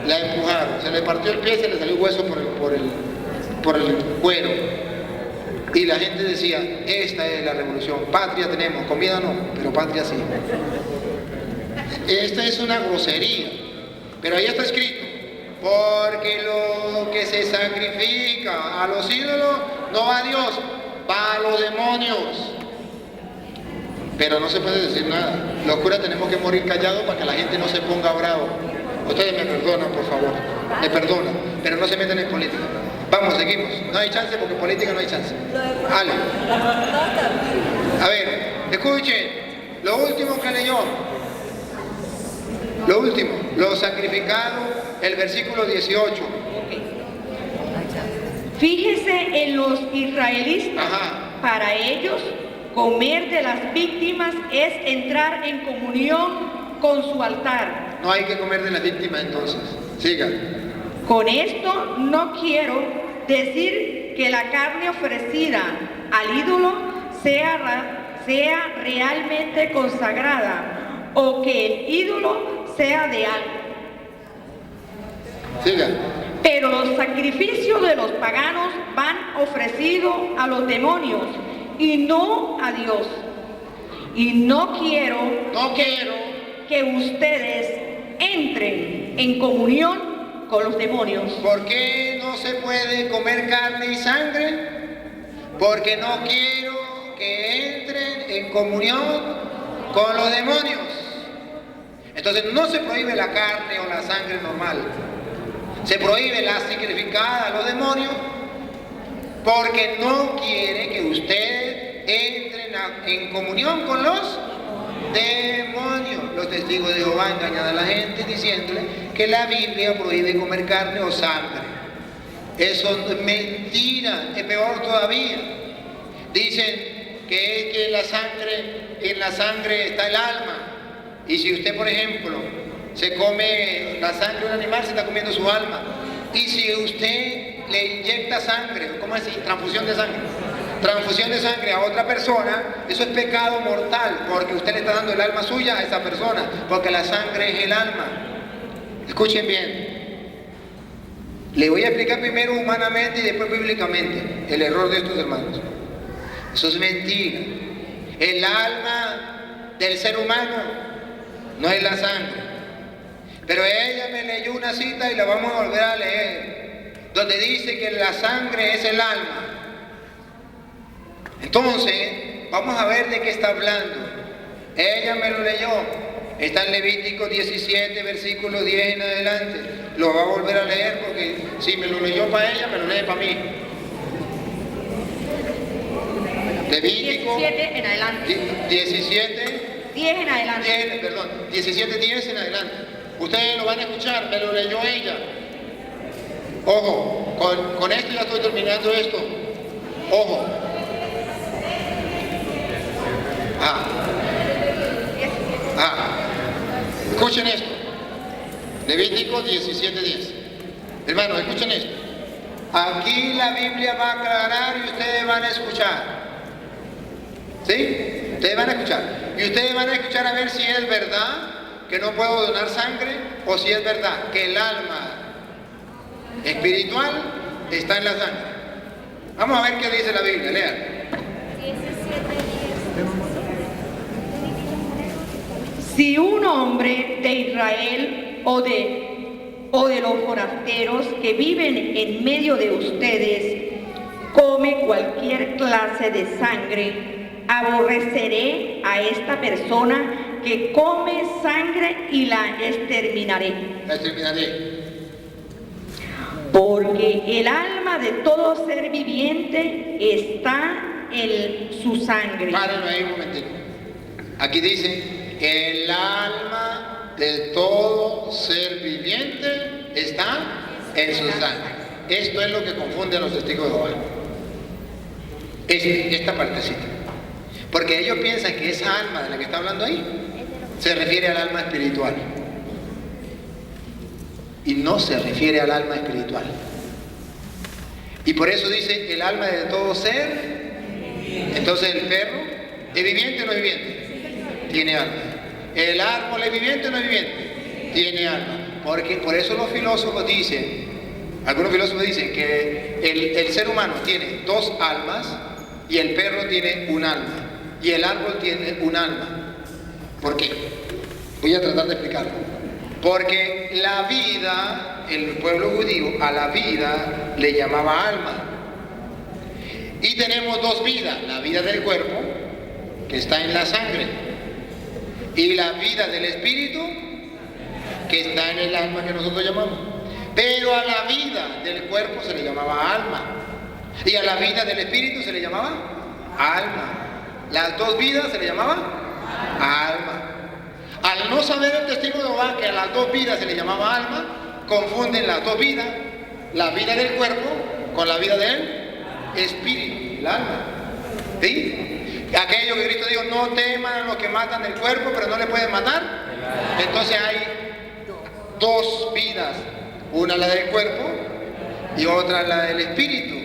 la empujaron. Se le partió el pie, se le salió hueso por el cuero. Y la gente decía, esta es la revolución, patria tenemos, comida no, pero patria sí. Esta es una grosería, pero ahí está escrito, porque lo que se sacrifica a los ídolos no va a Dios, va a los demonios. Pero no se puede decir nada. Los curas tenemos que morir callados para que la gente no se ponga bravo. Ustedes me perdonan, por favor, me perdonan, pero no se meten en política. Vamos, seguimos. No hay chance porque política no hay chance. Ale. A ver, escuchen, lo último que leyó. Lo último, lo sacrificado, el versículo 18. Fíjese en los israelitas. Ajá. Para ellos, comer de las víctimas es entrar en comunión con su altar. No hay que comer de las víctimas entonces. Siga. Con esto no quiero decir que la carne ofrecida al ídolo sea realmente consagrada o que el ídolo sea de algo. Siga. Pero los sacrificios de los paganos van ofrecidos a los demonios y no a Dios. Y no quiero que ustedes entren en comunión con los demonios. ¿Por qué no se puede comer carne y sangre? Porque no quiero que entren en comunión con los demonios. Entonces no se prohíbe la carne o la sangre normal. Se prohíbe la sacrificada a los demonios porque no quiere que ustedes entren en comunión con los demonios. Los testigos de Jehová engañan a la gente diciéndole que la Biblia prohíbe comer carne o sangre. Eso es mentira, es peor todavía. Dicen que en la sangre está el alma. Y si usted, por ejemplo, se come la sangre de un animal, se está comiendo su alma. Y si usted le inyecta sangre, ¿cómo es? Transfusión de sangre a otra persona, eso es pecado mortal, porque usted le está dando el alma suya a esa persona, porque la sangre es el alma. Escuchen bien. Le voy a explicar primero humanamente y después bíblicamente el error de estos hermanos. Eso es mentira. El alma del ser humano no es la sangre. Pero ella me leyó una cita y la vamos a volver a leer. donde dice que la sangre es el alma. Entonces, vamos a ver de qué está hablando. Ella me lo leyó. Está en Levítico 17, versículo 10 en adelante. Lo va a volver a leer porque si me lo leyó para ella, me lo lee para mí. Levítico 17 en adelante. 17, 10 en adelante. 10, perdón, 17, 10 en adelante. Ustedes lo van a escuchar, me lo leyó ella. Ojo, con esto ya estoy terminando esto. Ojo. Escuchen esto. Levítico 17:10. Hermanos, escuchen esto. Aquí la Biblia va a aclarar y ustedes van a escuchar. ¿Sí? Ustedes van a escuchar. Y ustedes van a escuchar a ver si es verdad que no puedo donar sangre o si es verdad que el alma espiritual está en la sangre. Vamos a ver qué dice la Biblia. Lean. Si un hombre de Israel o de los forasteros que viven en medio de ustedes come cualquier clase de sangre, aborreceré a esta persona que come sangre y la exterminaré. La exterminaré. Porque el alma de todo ser viviente está en su sangre. Párenlo ahí un momentito. Aquí dice, el alma de todo ser viviente está en su sangre. Esto es lo que confunde a los testigos de Jehová. Esta partecita. Porque ellos piensan que esa alma de la que está hablando ahí se refiere al alma espiritual. Y no se refiere al alma espiritual. Y por eso dice el alma de todo ser. Entonces el perro es viviente o no es viviente. Tiene alma. El árbol es viviente o no es viviente. Tiene alma. Porque por eso los filósofos dicen, algunos filósofos dicen que el ser humano tiene dos almas y el perro tiene un alma y el árbol tiene un alma. ¿Por qué? Voy a tratar de explicarlo. Porque la vida, el pueblo judío a la vida le llamaba alma. Y tenemos dos vidas, la vida del cuerpo, que está en la sangre, y la vida del espíritu, que está en el alma que nosotros llamamos. Pero a la vida del cuerpo se le llamaba alma, y a la vida del espíritu se le llamaba alma. Las dos vidas se le llamaba alma. Al no saber el testigo de Jehová que a las dos vidas se le llamaba alma, confunden las dos vidas, la vida del cuerpo con la vida del espíritu, el alma. ¿Sí? Aquello que Cristo dijo, no teman a los que matan el cuerpo, pero no le pueden matar. Entonces hay dos vidas, una la del cuerpo y otra la del espíritu.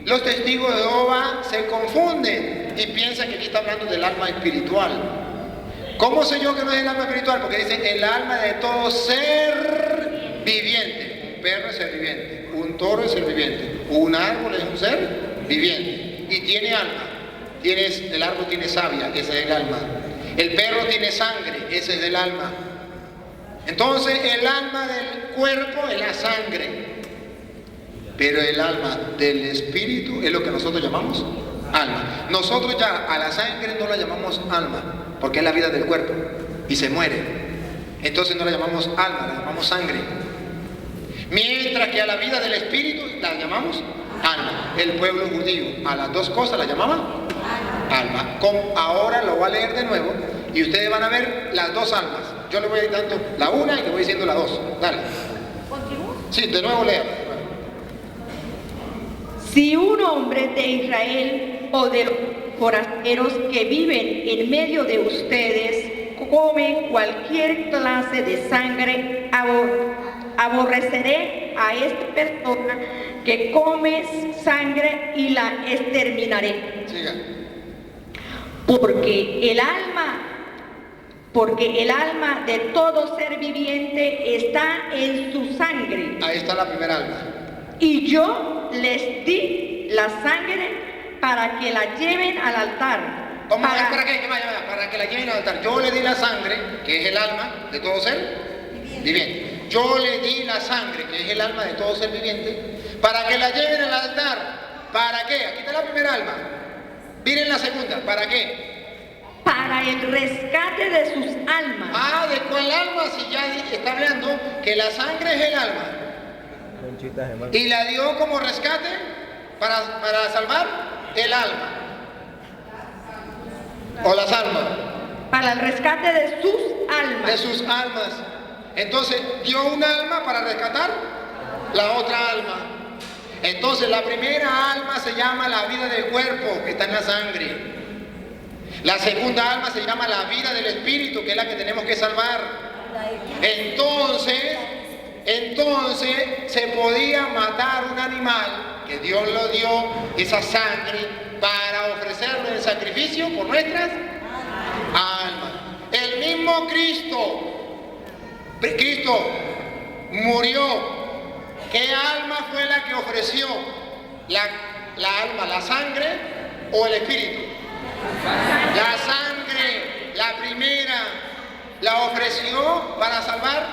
Los testigos de Jehová se confunden y piensan que aquí está hablando del alma espiritual. ¿Cómo sé yo que no es el alma espiritual? Porque dice el alma de todo ser viviente. Un perro es ser viviente, un toro es ser viviente, un árbol es un ser viviente y tiene alma. El árbol tiene savia, ese es el alma. El perro tiene sangre, ese es el alma. Entonces el alma del cuerpo es la sangre, pero el alma del espíritu es lo que nosotros llamamos alma. Nosotros ya a la sangre no la llamamos alma, porque es la vida del cuerpo y se muere. Entonces no la llamamos alma, la llamamos sangre. Mientras que a la vida del espíritu la llamamos alma. El pueblo judío a las dos cosas la llamaba alma. Ahora lo voy a leer de nuevo y ustedes van a ver las dos almas. Yo le voy dando la una y le voy diciendo la dos. Dale. ¿Continúo? Sí, de nuevo lea. Si un hombre de Israel o de los forasteros que viven en medio de ustedes come cualquier clase de sangre, aborreceré a esta persona que come sangre y la exterminaré. Siga. Porque el alma de todo ser viviente está en su sangre. Ahí está la primera alma. Y yo les di la sangre para que la lleven al altar. ¿Cómo es para qué? Para que la lleven al altar. Yo le di la sangre, que es el alma de todo ser viviente. Yo le di la sangre, que es el alma de todo ser viviente, para que la lleven al altar. ¿Para qué? Aquí está la primera alma. Miren la segunda. ¿Para qué? Para el rescate de sus almas. Ah, ¿de cuál alma? Si ya está hablando que la sangre es el alma. Y la dio como rescate para salvar el alma. O las almas. Para el rescate de sus almas. De sus almas. Entonces dio un alma para rescatar la otra alma. Entonces la primera alma se llama la vida del cuerpo, que está en la sangre. La segunda alma se llama la vida del espíritu, que es la que tenemos que salvar. Entonces se podía matar un animal, que Dios lo dio, esa sangre, para ofrecerlo en sacrificio por nuestras almas. El mismo Cristo murió. ¿Qué alma fue la que ofreció? ¿La alma, la sangre o el espíritu? La sangre, la primera, la ofreció para salvar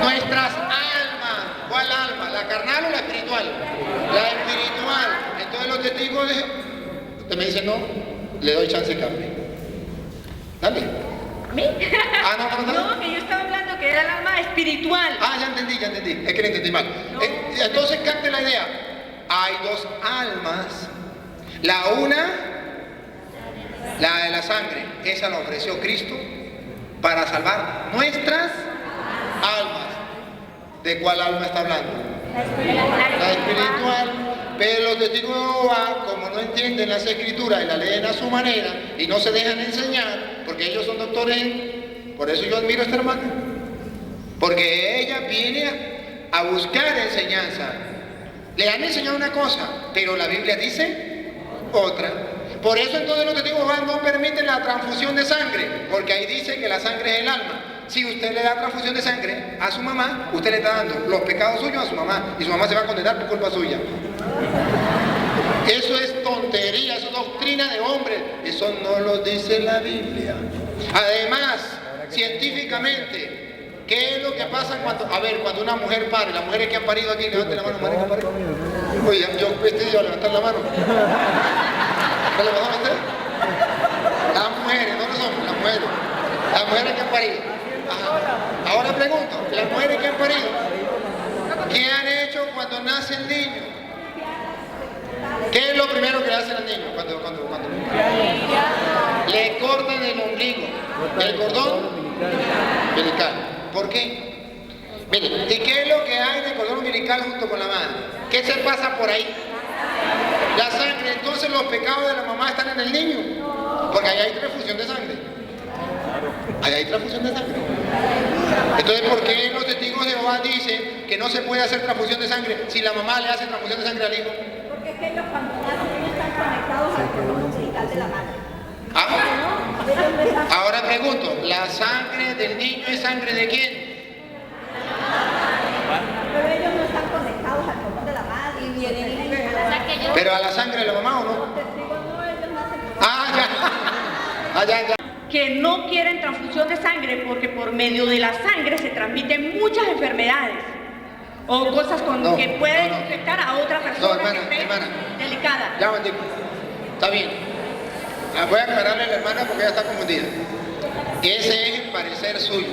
nuestras almas. ¿Cuál alma? ¿La carnal o la espiritual? La espiritual. Entonces los testigos de... Usted me dice no, le doy chance que hable. Dale. ¿A mí? Ah, no. No, que yo estaba hablando que era el alma espiritual. Ah, ya entendí. Es que le entendí mal. No. Entonces capte la idea. Hay dos almas. La una, la de la sangre, esa la ofreció Cristo para salvar nuestras almas. ¿De cuál alma está hablando? La espiritual. Pero los testigos de Jehová, como no entienden las escrituras y la leen a su manera y no se dejan enseñar, porque ellos son doctores, por eso yo admiro a esta hermana, porque ella viene a buscar enseñanza. Le han enseñado una cosa, pero la Biblia dice otra. Por eso entonces los testigos de Jehová no permiten la transfusión de sangre, porque ahí dice que la sangre es el alma. Si usted le da transfusión de sangre a su mamá, usted le está dando los pecados suyos a su mamá, y su mamá se va a condenar por culpa suya. Eso es tontería, eso es doctrina de hombre, eso no lo dice la Biblia. Además, científicamente, ¿qué es lo que pasa cuando una mujer pare? Las mujeres que han parido aquí, levanten la mano, mujeres que han parido. Oye, yo iba a levantar la mano. ¿Me levantó usted? Las mujeres, no los hombres, las mujeres. Las mujeres que han parido. Ajá. Ahora pregunto, las mujeres que han parido, ¿qué han hecho cuando nace el niño? ¿Qué es lo primero que le hacen al niño cuando le cortan el ombligo, el cordón umbilical? ¿Por qué? Miren, ¿y qué es lo que hay del cordón umbilical junto con la madre? ¿Qué se pasa por ahí? La sangre. Entonces los pecados de la mamá están en el niño, porque ahí hay transfusión de sangre. Ahí hay transfusión de sangre. Entonces, ¿por qué los testigos de Jehová dicen que no se puede hacer transfusión de sangre si la mamá le hace transfusión de sangre al hijo? Porque es que ellos cuando nacen están conectados al cordón umbilical de la madre. Ahora pregunto, ¿la sangre del niño es sangre de quién? Pero ellos no están conectados al cordón de la madre. Y vienen ¿Pero a la sangre de la mamá o no? los testigos no, ellos nacen. Ya. Que no quieren transfusión de sangre porque por medio de la sangre se transmiten muchas enfermedades o cosas que pueden infectar a otra persona que esté delicada. Ya, bendigo. Está bien. Voy a aclararle a la hermana porque ella está confundida. Ese es el parecer suyo.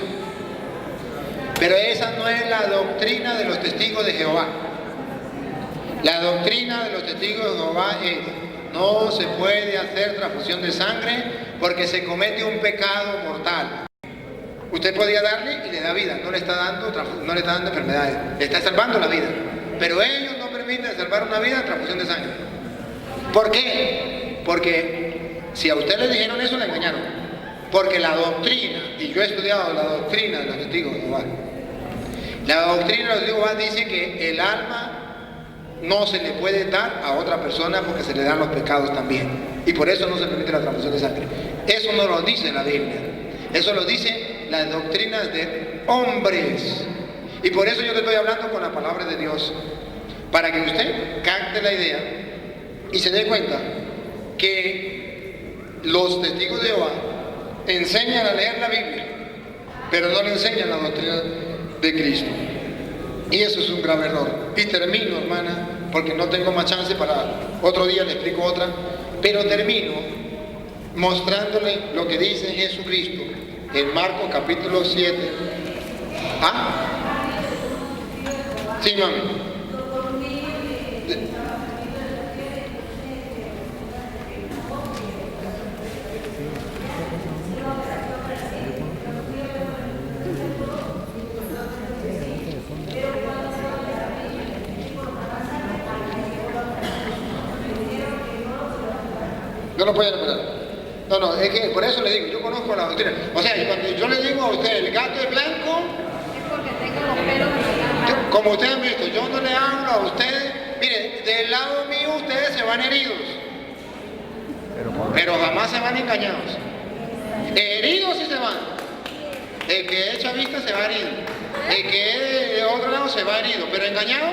Pero esa no es la doctrina de los testigos de Jehová. La doctrina de los testigos de Jehová es: no se puede hacer transfusión de sangre porque se comete un pecado mortal. Usted podría darle y le da vida, no le está dando enfermedades, le está salvando la vida. Pero ellos no permiten salvar una vida en transfusión de sangre. ¿Por qué? Porque si a usted le dijeron eso, le engañaron. Porque la doctrina, y yo he estudiado la doctrina de los testigos de Jehová, la doctrina de los testigos de Jehová dice que el alma no se le puede dar a otra persona porque se le dan los pecados también. Y por eso no se permite la transfusión de sangre. Eso no lo dice la Biblia. Eso lo dicen las doctrinas de hombres. Y por eso yo te estoy hablando con la palabra de Dios. Para que usted capte la idea y se dé cuenta que los testigos de Jehová enseñan a leer la Biblia, pero no le enseñan la doctrina de Cristo. Y eso es un grave error. Y termino, hermana, porque no tengo más chance para otro día, le explico otra, pero termino mostrándole lo que dice Jesucristo en Marcos capítulo 7. ¿Ah? Sí, mami. No lo pueden esperar. No, es que por eso le digo, yo conozco la doctrina. O sea, cuando yo le digo a usted, el gato es blanco, Es porque tengo los pelos de como ustedes han visto, yo no le hablo a ustedes, mire, del lado mío ustedes se van heridos, pero jamás se van engañados. Heridos sí se van. El que es chavista se va herido. El que es de otro lado se va herido, pero engañado,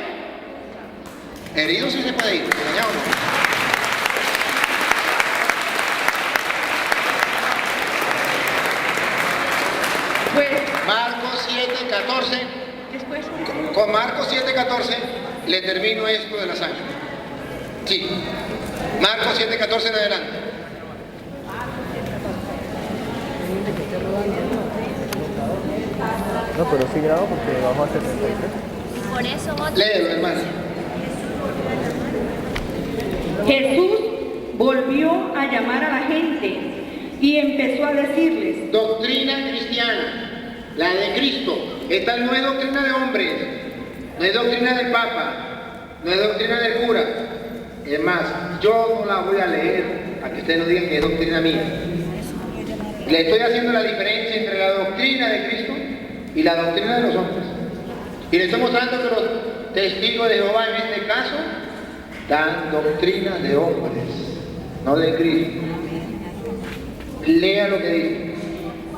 herido sí se puede ir, engañado no. Pues, Marcos 7:14, después, con Marcos 7:14 le termino esto de la sangre. Sí, Marcos 7:14 en adelante. No, pero sí grabo porque vamos a 73. Por eso Léelo, hermano. Jesús volvió a llamar a la gente y empezó a decirles: Doctrina cristiana, la de Cristo. Esta no es doctrina de hombres, no es doctrina del Papa, no es doctrina del cura. Es más, yo no la voy a leer para que ustedes no digan que es doctrina mía. Le estoy haciendo la diferencia entre la doctrina de Cristo y la doctrina de los hombres. Y le estoy mostrando que los testigos de Jehová en este caso dan doctrina de hombres, no de Cristo. Lea lo que dice.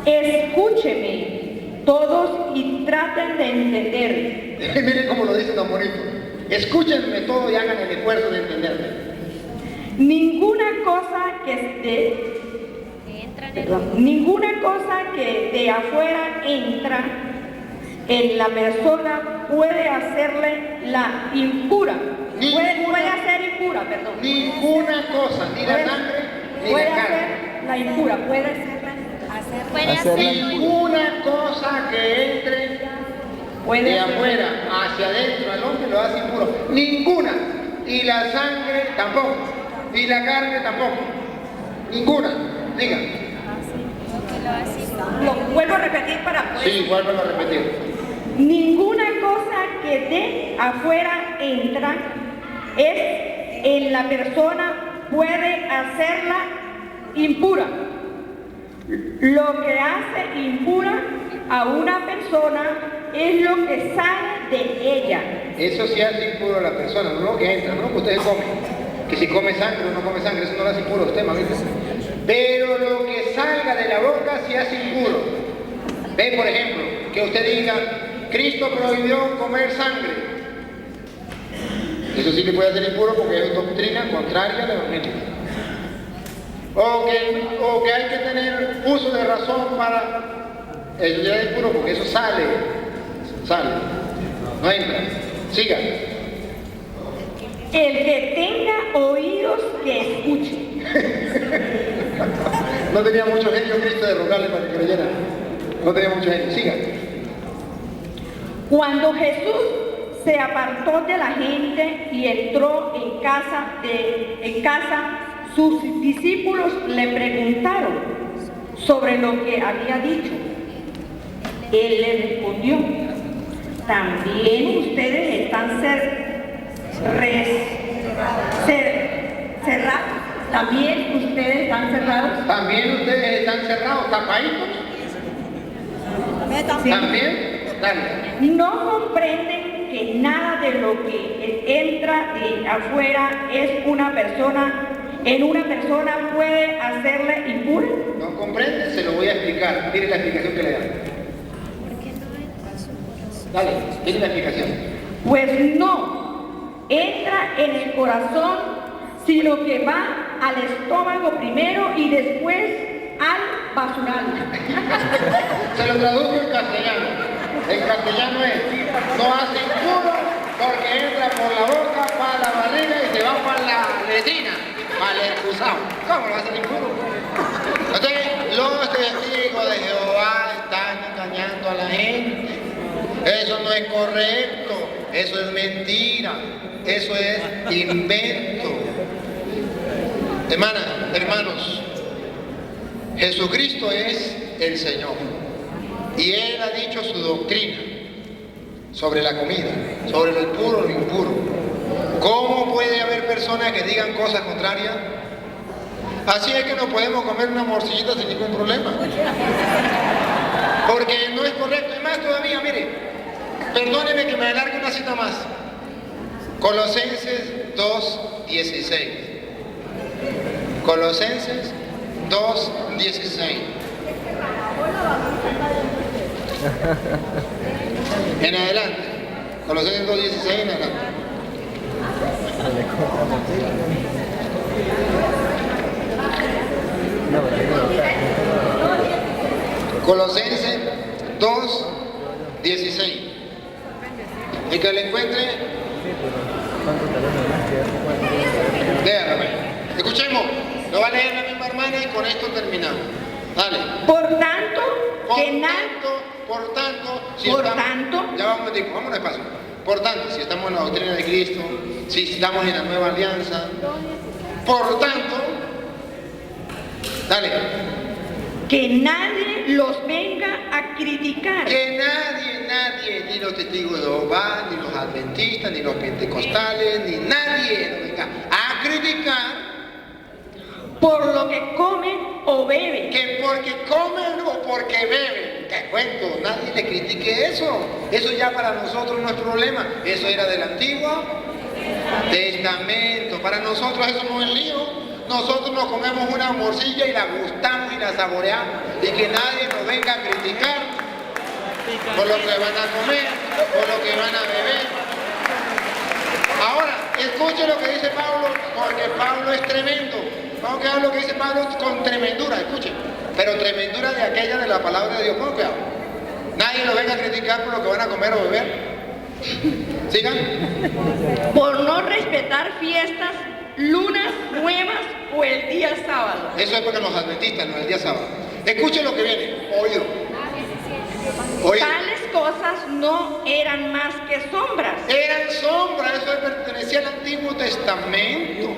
escúcheme todos y traten de entender. Miren cómo lo dice tan bonito. Escúchenme todo y hagan el esfuerzo de entenderme. Ninguna cosa que ninguna cosa que de afuera entra en la persona puede hacerle la impura. Puede hacer impura, perdón. Ninguna cosa, ni la sangre, ni Puede la carne. hacer la impura, puede puede Hacer hacer. Ninguna cosa que entre puede de hacer- afuera hacia adentro al hombre lo hace impuro. Ninguna. Y la sangre tampoco. Y la carne tampoco. Ninguna. Diga. Lo vuelvo a repetir para poder. Sí, vuelvo a repetir. Ninguna cosa que de afuera entra en la persona puede hacerla impura. Lo que hace impura a una persona es lo que sale de ella. Eso sí hace impuro a la persona, no lo que entra, no lo que ustedes comen. Que si come sangre o no come sangre, eso no lo hace impuro a usted, mamita. Pero lo que salga de la boca sí hace impuro. Ve, por ejemplo, que usted diga, Cristo prohibió comer sangre. Eso sí que puede ser impuro porque es doctrina contraria a la evangélica. O que hay que tener uso de razón para... Eso ya es impuro porque eso sale. No entra. Siga. El que tenga oídos que escuche. No tenía mucho genio Cristo de rogarle para que creyera. No tenía mucho genio. Siga. Cuando Jesús se apartó de la gente y entró en casa, sus discípulos le preguntaron sobre lo que había dicho. Él le respondió: también ustedes están cerrados. También ustedes están cerrados. También ustedes están cerrados, tapaditos. Sí. También. Dale. No comprenden que nada de lo que entra de afuera en una persona puede hacerle impura. ¿No comprende? Se lo voy a explicar. Mire la explicación que le da. Dale, tiene la explicación. Pues no entra en el corazón, sino que va al estómago primero y después al basural. Se lo traduzco en castellano. En castellano es, no hace impuro porque entra por la boca, para la barriga y se va para la letrina, para el excusado. ¿Cómo lo hace impuro? Entonces, los testigos de Jehová están engañando a la gente. Eso no es correcto, eso es mentira, eso es invento. Hermanas, hermanos, Jesucristo es el Señor y Él ha dicho su doctrina sobre la comida, sobre lo puro o lo impuro. ¿Cómo puede haber personas que digan cosas contrarias? Así es que no podemos comer una morcillita sin ningún problema, porque no es correcto. Y más todavía, mire, perdóneme que me alargue una cita más. Colosenses 2:16. Colosenses 2:16. En adelante. Colosenses 2:16 en adelante. Colosenses 2:16. El que le encuentre, léalo. Escuchemos, lo va a leer la misma hermana y con esto terminamos. Dale. Por tanto, ya vamos, vamos despacio. Por tanto, si estamos en la doctrina de Cristo, si estamos en la nueva alianza, por tanto, dale. Que nadie los venga a criticar. Que nadie, ni los testigos de Jehová, ni los adventistas, ni los pentecostales, ni nadie nos venga a criticar por lo que comen o beben. que porque comen o porque beben. Te cuento, nadie le critique eso. Eso ya para nosotros no es problema. Eso era del Antiguo Testamento. Para nosotros eso no es lío. Nosotros nos comemos una morcilla y la gustamos y la saboreamos. Y que nadie nos venga a criticar por lo que van a comer, por lo que van a beber. Ahora, escuche lo que dice Pablo, porque Pablo es tremendo. Vamos a ver lo que dice Pablo con tremendura, escuche. Pero tremendura de aquella de la palabra de Dios. Vamos a ver. Nadie nos venga a criticar por lo que van a comer o beber. Sigan. Por no respetar fiestas, lunas nuevas o el día sábado. Eso es porque los adventistas, no el día sábado. Escuchen lo que viene. Oído. Tales cosas no eran más que sombras. Eran sombras, eso pertenecía al Antiguo Testamento.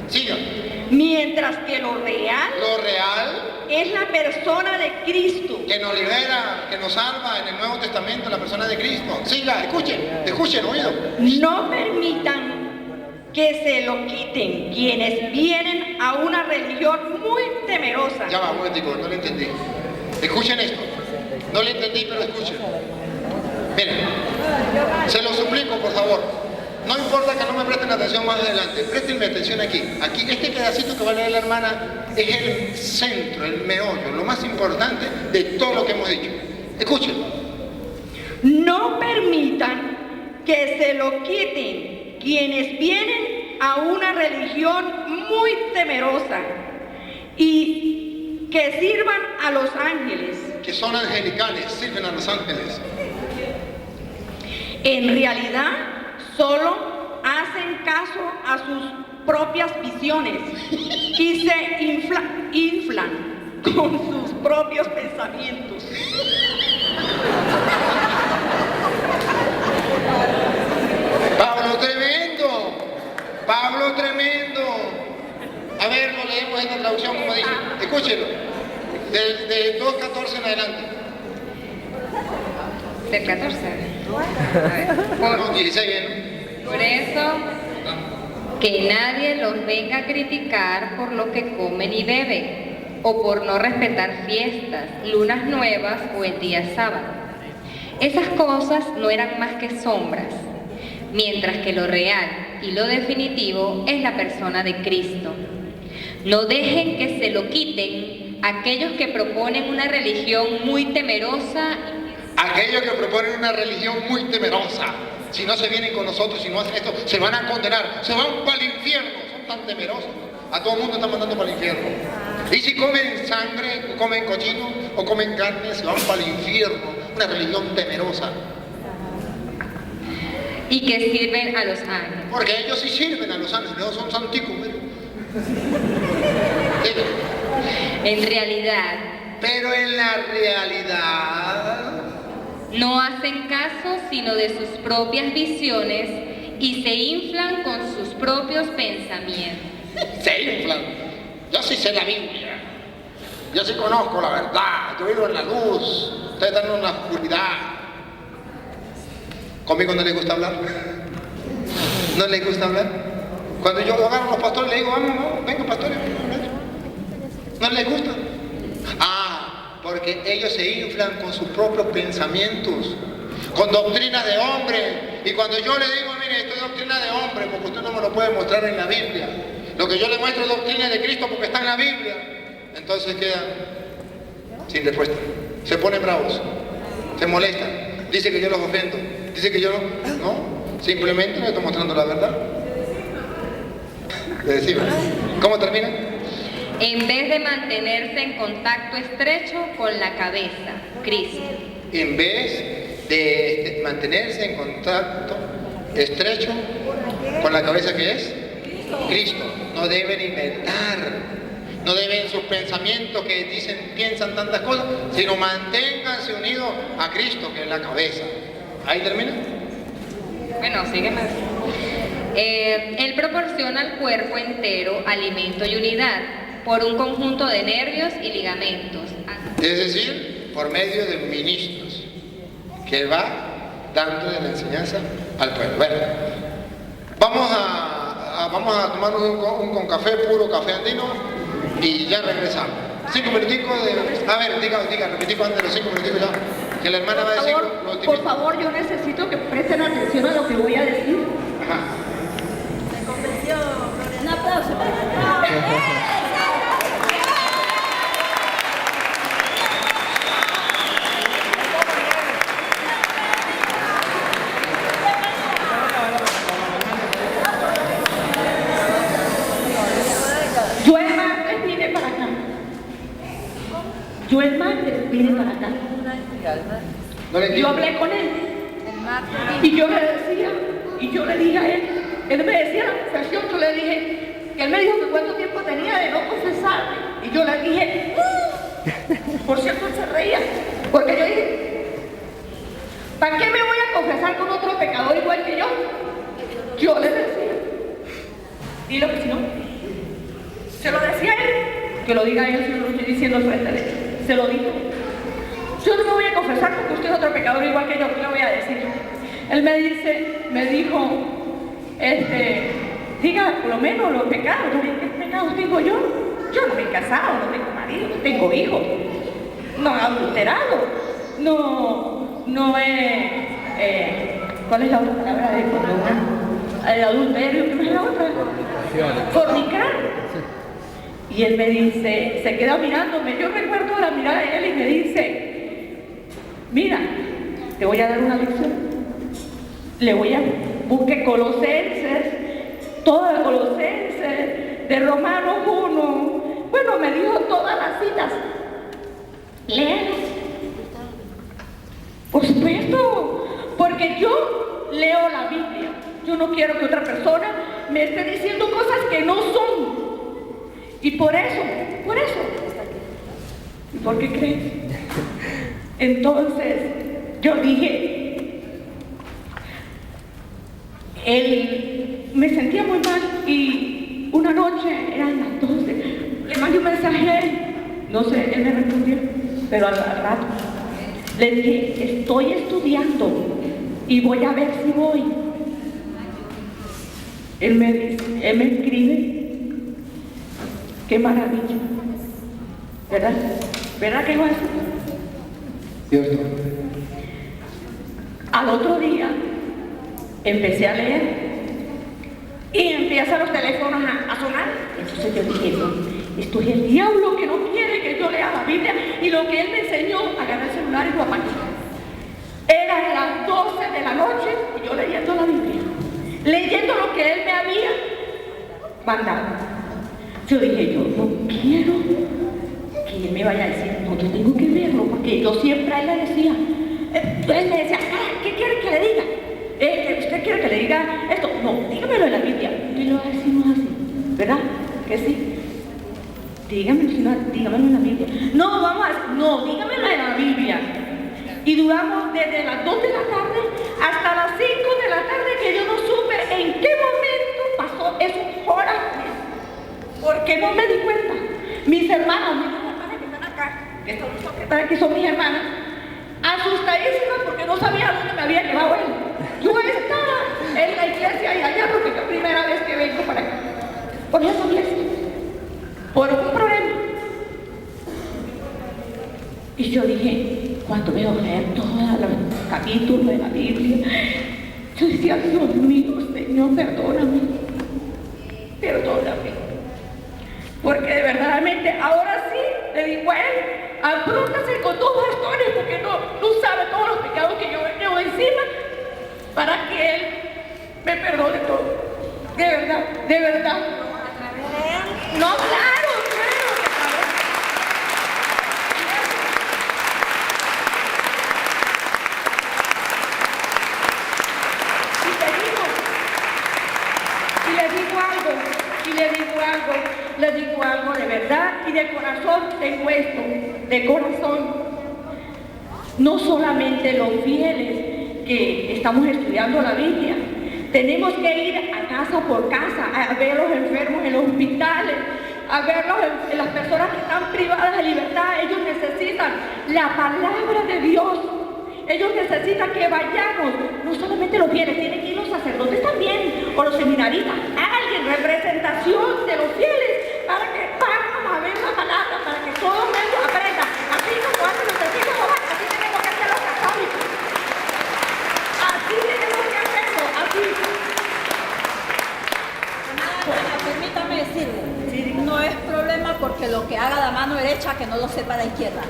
Sigan. Mientras que lo real es la persona de Cristo. Que nos libera, que nos salva en el Nuevo Testamento, la persona de Cristo. Siga, escuchen, oído. No permitan que se lo quiten quienes vienen a una religión muy temerosa. Ya va, un momentico, no lo entendí. Escuchen esto. No lo entendí, pero escuchen. Miren, se lo suplico, por favor. No importa que no me presten atención más adelante. Préstenme atención aquí. Aquí, este pedacito que va a leer la hermana es el centro, el meollo, lo más importante de todo lo que hemos dicho. Escuchen. No permitan que se lo quiten quienes vienen a una religión muy temerosa y que sirvan a los ángeles. Que son angelicales, sirven a los ángeles. En realidad, solo hacen caso a sus propias visiones y se inflan con sus propios pensamientos. Pablo tremendo. A ver, lo leemos en la traducción como dice. Escúchenlo. Del 2.14 en adelante. Del 14. No, 16 bien. Por eso, que nadie los venga a criticar por lo que comen y beben, o por no respetar fiestas, lunas nuevas o el día sábado. Esas cosas no eran más que sombras, mientras que lo real y lo definitivo es la persona de Cristo. No dejen que se lo quiten aquellos que proponen una religión muy temerosa. Aquellos que proponen una religión muy temerosa. Si no se vienen con nosotros, si no hacen esto, se van a condenar, se van para el infierno. Son tan temerosos. A todo el mundo están mandando para el infierno. Y si comen sangre, o comen cochino, o comen carne, se van para el infierno. una religión temerosa. Y que sirven a los ángeles. Porque ellos sí sirven a los ángeles, no son santicos, mira. En realidad, Pero en la realidad no hacen caso sino de sus propias visiones y se inflan con sus propios pensamientos. se inflan. Yo sí sé la Biblia, yo sí conozco la verdad, yo vivo en la luz, ustedes están en la oscuridad. ¿Conmigo no les gusta hablar? ¿No les gusta hablar? Cuando yo agarro a los pastores, le digo, vamos, venga pastores, ¿no les gusta? Porque ellos se inflan con sus propios pensamientos, con doctrinas de hombre. Y cuando yo le digo, mire, esto es doctrina de hombre, porque usted no me lo puede mostrar en la Biblia. Lo que yo le muestro es doctrina de Cristo porque está en la Biblia. Entonces quedan sin respuesta. Se ponen bravos, se molestan, dice que yo los ofendo, dice que yo no, simplemente le estoy mostrando la verdad. Le decimos, ¿cómo termina? En vez de mantenerse en contacto estrecho con la cabeza, Cristo. En vez de mantenerse en contacto estrecho con la cabeza que es Cristo. No deben inventar, no deben sus pensamientos que piensan tantas cosas, sino manténganse unidos a Cristo, que es la cabeza. ¿Ahí termina? Bueno, sigue más. Él proporciona al cuerpo entero alimento y unidad por un conjunto de nervios y ligamentos. Es decir, por medio de ministros que va dando de la enseñanza al pueblo. Bueno, vamos a tomarnos un con café, puro café andino, y ya regresamos. 5 minuticos de... A ver, diga, repetico antes de los 5 minuticos ya, que la hermana va a decir... Por favor, yo necesito que presten atención a lo que voy a decir. Ajá. Un aplauso para Yo el martes vine para acá. Yo hablé con él. Y yo le decía, y yo le dije a él me decía la confesión, yo le dije, que él me dijo que cuánto tiempo tenía de no confesarme. Y yo le dije, por cierto él se reía, porque yo dije, ¿para qué me voy a confesar con otro pecador igual que yo? Yo le decía, dilo que si no, se lo decía a él, que lo diga él, si no lo estoy diciendo al frente de él. Se lo dijo. Yo no me voy a confesar porque usted es otro pecador igual que yo, ¿qué le voy a decir? Él me dijo, diga por lo menos los pecados. Yo dije, ¿qué pecados tengo yo? Yo no me he casado, no tengo marido, no tengo hijos, no he adulterado, no he, ¿cuál es la otra palabra de cuando el adulterio? ¿Qué es la otra? Fornicar. Y él me dice, se queda mirándome, yo recuerdo la mirada de él y me dice, mira, te voy a dar una lección, busque Colosenses, toda la Colosenses, de Romanos 1, bueno, me dijo todas las citas, léelas, por supuesto, porque yo leo la Biblia, yo no quiero que otra persona me esté diciendo cosas que no son. Y por eso, ¿y por qué crees? Entonces, yo dije, me sentía muy mal y una noche, eran las 12, le mandé un mensaje a él, no sé, él me respondió, pero al rato, le dije, estoy estudiando y voy a ver si voy. Él me escribe, qué maravilla, ¿verdad? ¿Verdad que es eso? Cierto. Al otro día empecé a leer y empiezan los teléfonos a sonar. Entonces yo dije, no, esto es el diablo que no quiere que yo lea la Biblia, y lo que él me enseñó, agarré el celular y lo apagué. Eran las 12 de la noche y yo leyendo la Biblia, leyendo lo que él me había mandado. Yo dije, yo no quiero que él me vaya a decir, no, yo tengo que verlo, porque yo siempre a él le decía, Entonces me decía, ¿qué quiere que le diga? ¿Usted quiere que le diga esto? No, dígamelo en la Biblia. Y lo decimos así, ¿verdad? Que sí. Dígamelo en la Biblia. No, vamos a decir, no, dígamelo en la Biblia. Y duramos desde las 2 de la tarde hasta las 5 de la tarde que yo no supe en qué momento pasó esas horas. Porque no me di cuenta. Mis hermanas que están acá, que están aquí son mis hermanas, asustadísimas porque no sabía dónde me había quedado él. Yo estaba en la iglesia y allá porque es la primera vez que vengo para acá. Por esa iglesia. Por un problema. Y yo dije, cuando veo leer todos los capítulos de la Biblia, yo decía, Dios mío, Señor, perdóname. Perdóname. Porque de verdaderamente ahora sí le digo a él, afróntase con todos los historias porque no sabe todos los pecados que yo llevo encima para que él me perdone todo. De verdad, de verdad. No, claro. Le digo algo de verdad y de corazón tengo esto, de corazón. No solamente los fieles que estamos estudiando la Biblia, tenemos que ir a casa por casa, a ver a los enfermos en los hospitales, a ver en las personas que están privadas de libertad. Ellos necesitan la palabra de Dios. Ellos necesitan que vayamos, no solamente los fieles, tienen que ir los sacerdotes también, o los seminaristas, alguien, representación de los fieles, para que vamos a ver la palabra, para que todo el mundo aprenda. Así como hacen los testigos de Jehová, así tenemos que hacer los católicos. Así tenemos que hacerlo, así. Permítame decirle, no es problema porque lo que haga la mano derecha que no lo sepa la izquierda.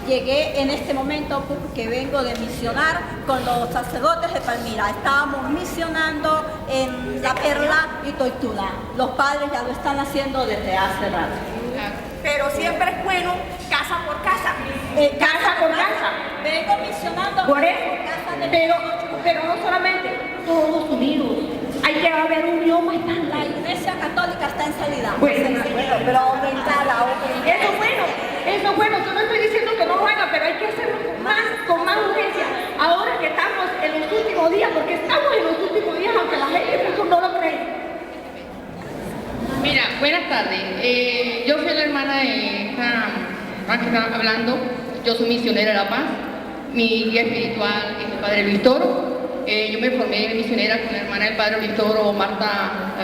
Llegué en este momento porque vengo de misionar con los sacerdotes de Palmira. Estábamos misionando en La Perla y Toituna. Los padres ya lo están haciendo desde hace rato. Pero siempre es bueno casa por casa. Casa por casa. Vengo misionando por eso. Pero no solamente, todos unidos. Hay que haber unión bastante. La Iglesia Católica está en salida. Bueno, pero aumentada. Eso es bueno. Yo no estoy diciendo que no lo hagan, pero hay que hacerlo con más urgencia. Ahora que estamos en los últimos días, porque estamos en los últimos días, aunque la gente no lo cree. Mira, buenas tardes. Yo soy la hermana de esta que está hablando. Yo soy misionera de La Paz. Mi guía espiritual es el Padre Luis Toro. Yo me formé misionera con la hermana del Padre Luis Toro, Marta,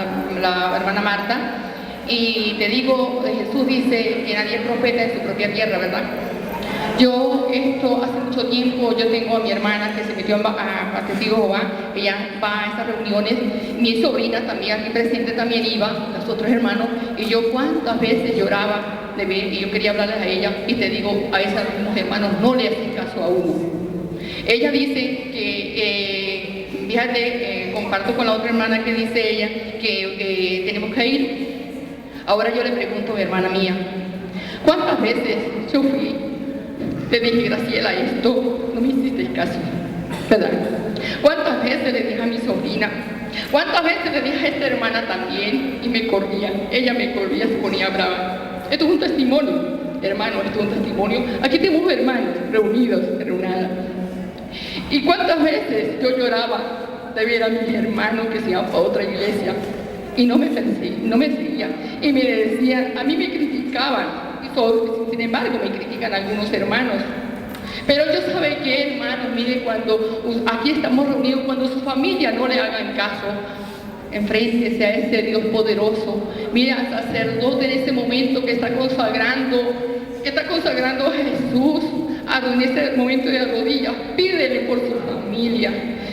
la hermana Marta. Y te digo, Jesús dice que nadie es profeta en su propia tierra, ¿verdad? Yo hace mucho tiempo, yo tengo a mi hermana que se metió a Testigo de Jehová, ella va a esas reuniones, mi sobrina también aquí presente también iba, los otros hermanos, y yo cuántas veces lloraba de ver, y yo quería hablarles a ella, y te digo, a esos hermanos no le hacen caso a uno. Ella dice que, fíjate, comparto con la otra hermana que dice ella, que tenemos que ir. Ahora yo le pregunto a mi hermana mía, ¿cuántas veces yo fui? Te dije, Graciela, esto no me hiciste caso, ¿verdad? ¿Cuántas veces le dije a mi sobrina? ¿Cuántas veces le dije a esta hermana también? Y me corría, ella me corría, se ponía brava. Esto es un testimonio, hermano, esto es un testimonio. Aquí tenemos hermanos reunidos, reunidas. ¿Y cuántas veces yo lloraba de ver a mis hermanos que se iban para otra iglesia y no me seguían? Y me decían, a mí me criticaban. Sin embargo, me critican algunos hermanos. Pero yo sabe que, hermanos, mire, cuando aquí estamos reunidos, cuando su familia no le hagan caso, enfréntese a ese Dios poderoso. Mire al sacerdote en ese momento que está consagrando a Jesús, en ese momento de rodillas, pídele por su familia.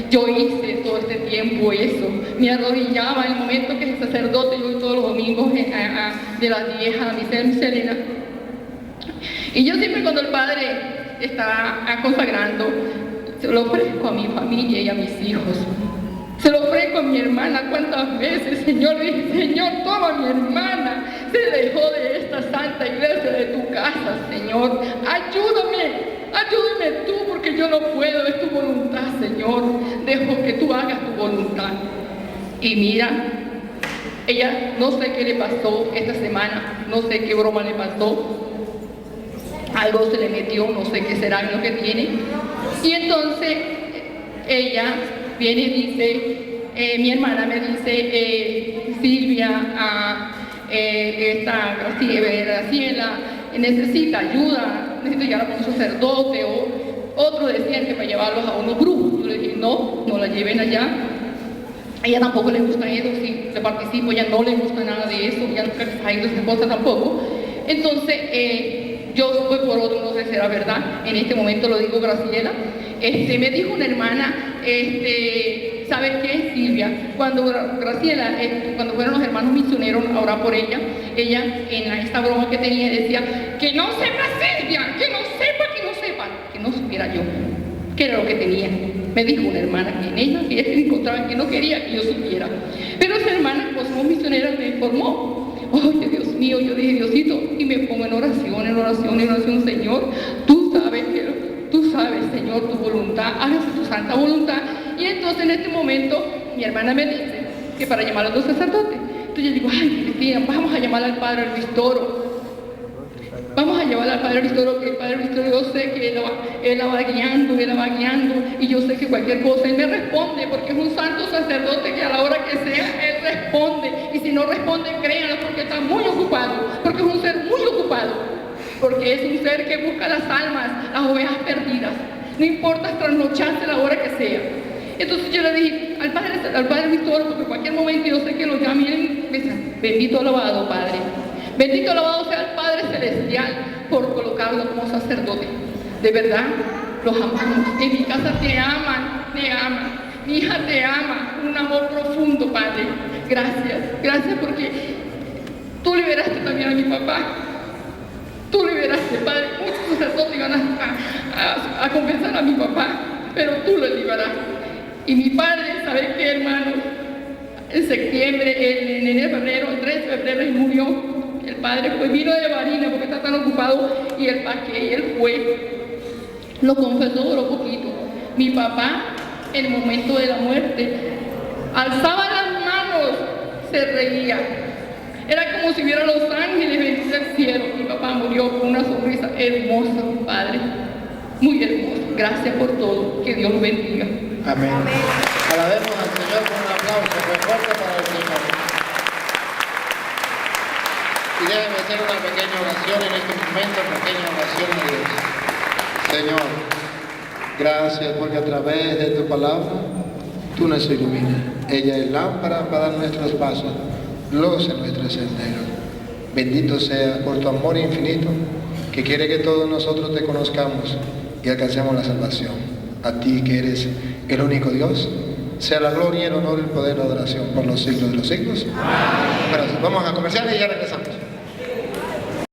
Yo hice todo este tiempo eso, me arrodillaba en el momento que el sacerdote, yo voy todos los domingos de las 10 a la misa de Selena. Y yo siempre cuando el Padre está consagrando, se lo ofrezco a mi familia y a mis hijos. Se lo ofrezco a mi hermana. ¿Cuántas veces, Señor? Le dije, Señor, toma a mi hermana. Se dejó de esta santa iglesia de tu casa, Señor. Ayúdame. ayúdame tú porque yo no puedo, es tu voluntad, Señor, dejo que tú hagas tu voluntad. Y mira, ella no sé qué le pasó esta semana, no sé qué broma le pasó, algo se le metió, no sé qué será lo que tiene. Y entonces ella viene y dice, mi hermana me dice, Silvia, esta Graciela necesita ayuda, necesita llevar a un sacerdote, o otro decían que para llevarlos a unos brujos. Yo le dije, no la lleven allá. A ella tampoco le gusta eso, si le participo, ella no le gusta nada de eso, ya nunca ha ido a esa cosa tampoco. Entonces, yo voy por otro, no sé si era verdad, en este momento lo digo, Graciela. Me dijo una hermana, ¿sabes qué, Silvia? Cuando Graciela, cuando fueron los hermanos misioneros a orar por ella en esta broma que tenía, decía, que no sepa Silvia, que no supiera yo qué era lo que tenía. Me dijo una hermana que en ella se encontraba, que no quería que yo supiera. Pero esa hermana, como somos misioneras, me informó. ¡Ay, Dios mío! Yo dije, Diosito, y me pongo en oración, Señor, tú sabes, Señor, tu voluntad, hágase tu santa voluntad. Y entonces en este momento, mi hermana me dice que para llamar a los sacerdotes. Entonces yo digo, ay, Cristina, vamos a llamar al Padre Luis Toro. Vamos a llevar al Padre Luis Toro, que el Padre Luis Toro, yo sé que él la va guiando, y yo sé que cualquier cosa Él me responde, porque es un santo sacerdote que a la hora que sea, Él responde. Y si no responde, créanlo, porque está muy ocupado, porque es un ser muy ocupado, porque es un ser que busca las almas, las ovejas perdidas. No importa trasnocharse a la hora que sea. Entonces yo le dije al Padre Luis Toro, porque en cualquier momento yo sé que lo llame, y él me dice, bendito alabado Padre. Bendito alabado sea el Padre Celestial por colocarlo como sacerdote. De verdad, los amamos. En mi casa te aman. Mi hija te ama, un amor profundo, Padre. Gracias porque tú liberaste también a mi papá. Tú liberaste, Padre. Muchos sacerdotes iban a compensar a mi papá, pero tú lo liberaste. Y mi padre, ¿sabes qué, hermanos? En septiembre, en enero, febrero, el 3 de febrero, él murió. El padre vino de Barina porque está tan ocupado, y él fue, lo confesó lo poquito. Mi papá, en el momento de la muerte, alzaba las manos, se reía. Era como si viera los ángeles venir del cielo. Mi papá murió con una sonrisa hermosa, Padre, muy hermosa. Gracias por todo, que Dios lo bendiga. Amén. Alabemos al Señor con un aplauso muy fuerte para el Señor. Y déjenme hacer una pequeña oración en este momento, pequeña oración a Dios. Señor, gracias porque a través de tu palabra tú nos iluminas. Ella es lámpara para nuestros pasos, luz en nuestro sendero. Bendito sea por tu amor infinito, que quiere que todos nosotros te conozcamos y alcancemos la salvación. A ti que eres el único Dios, sea la gloria, el honor, el poder, la adoración por los siglos de los siglos. Amén. Vamos a comerciales y ya regresamos.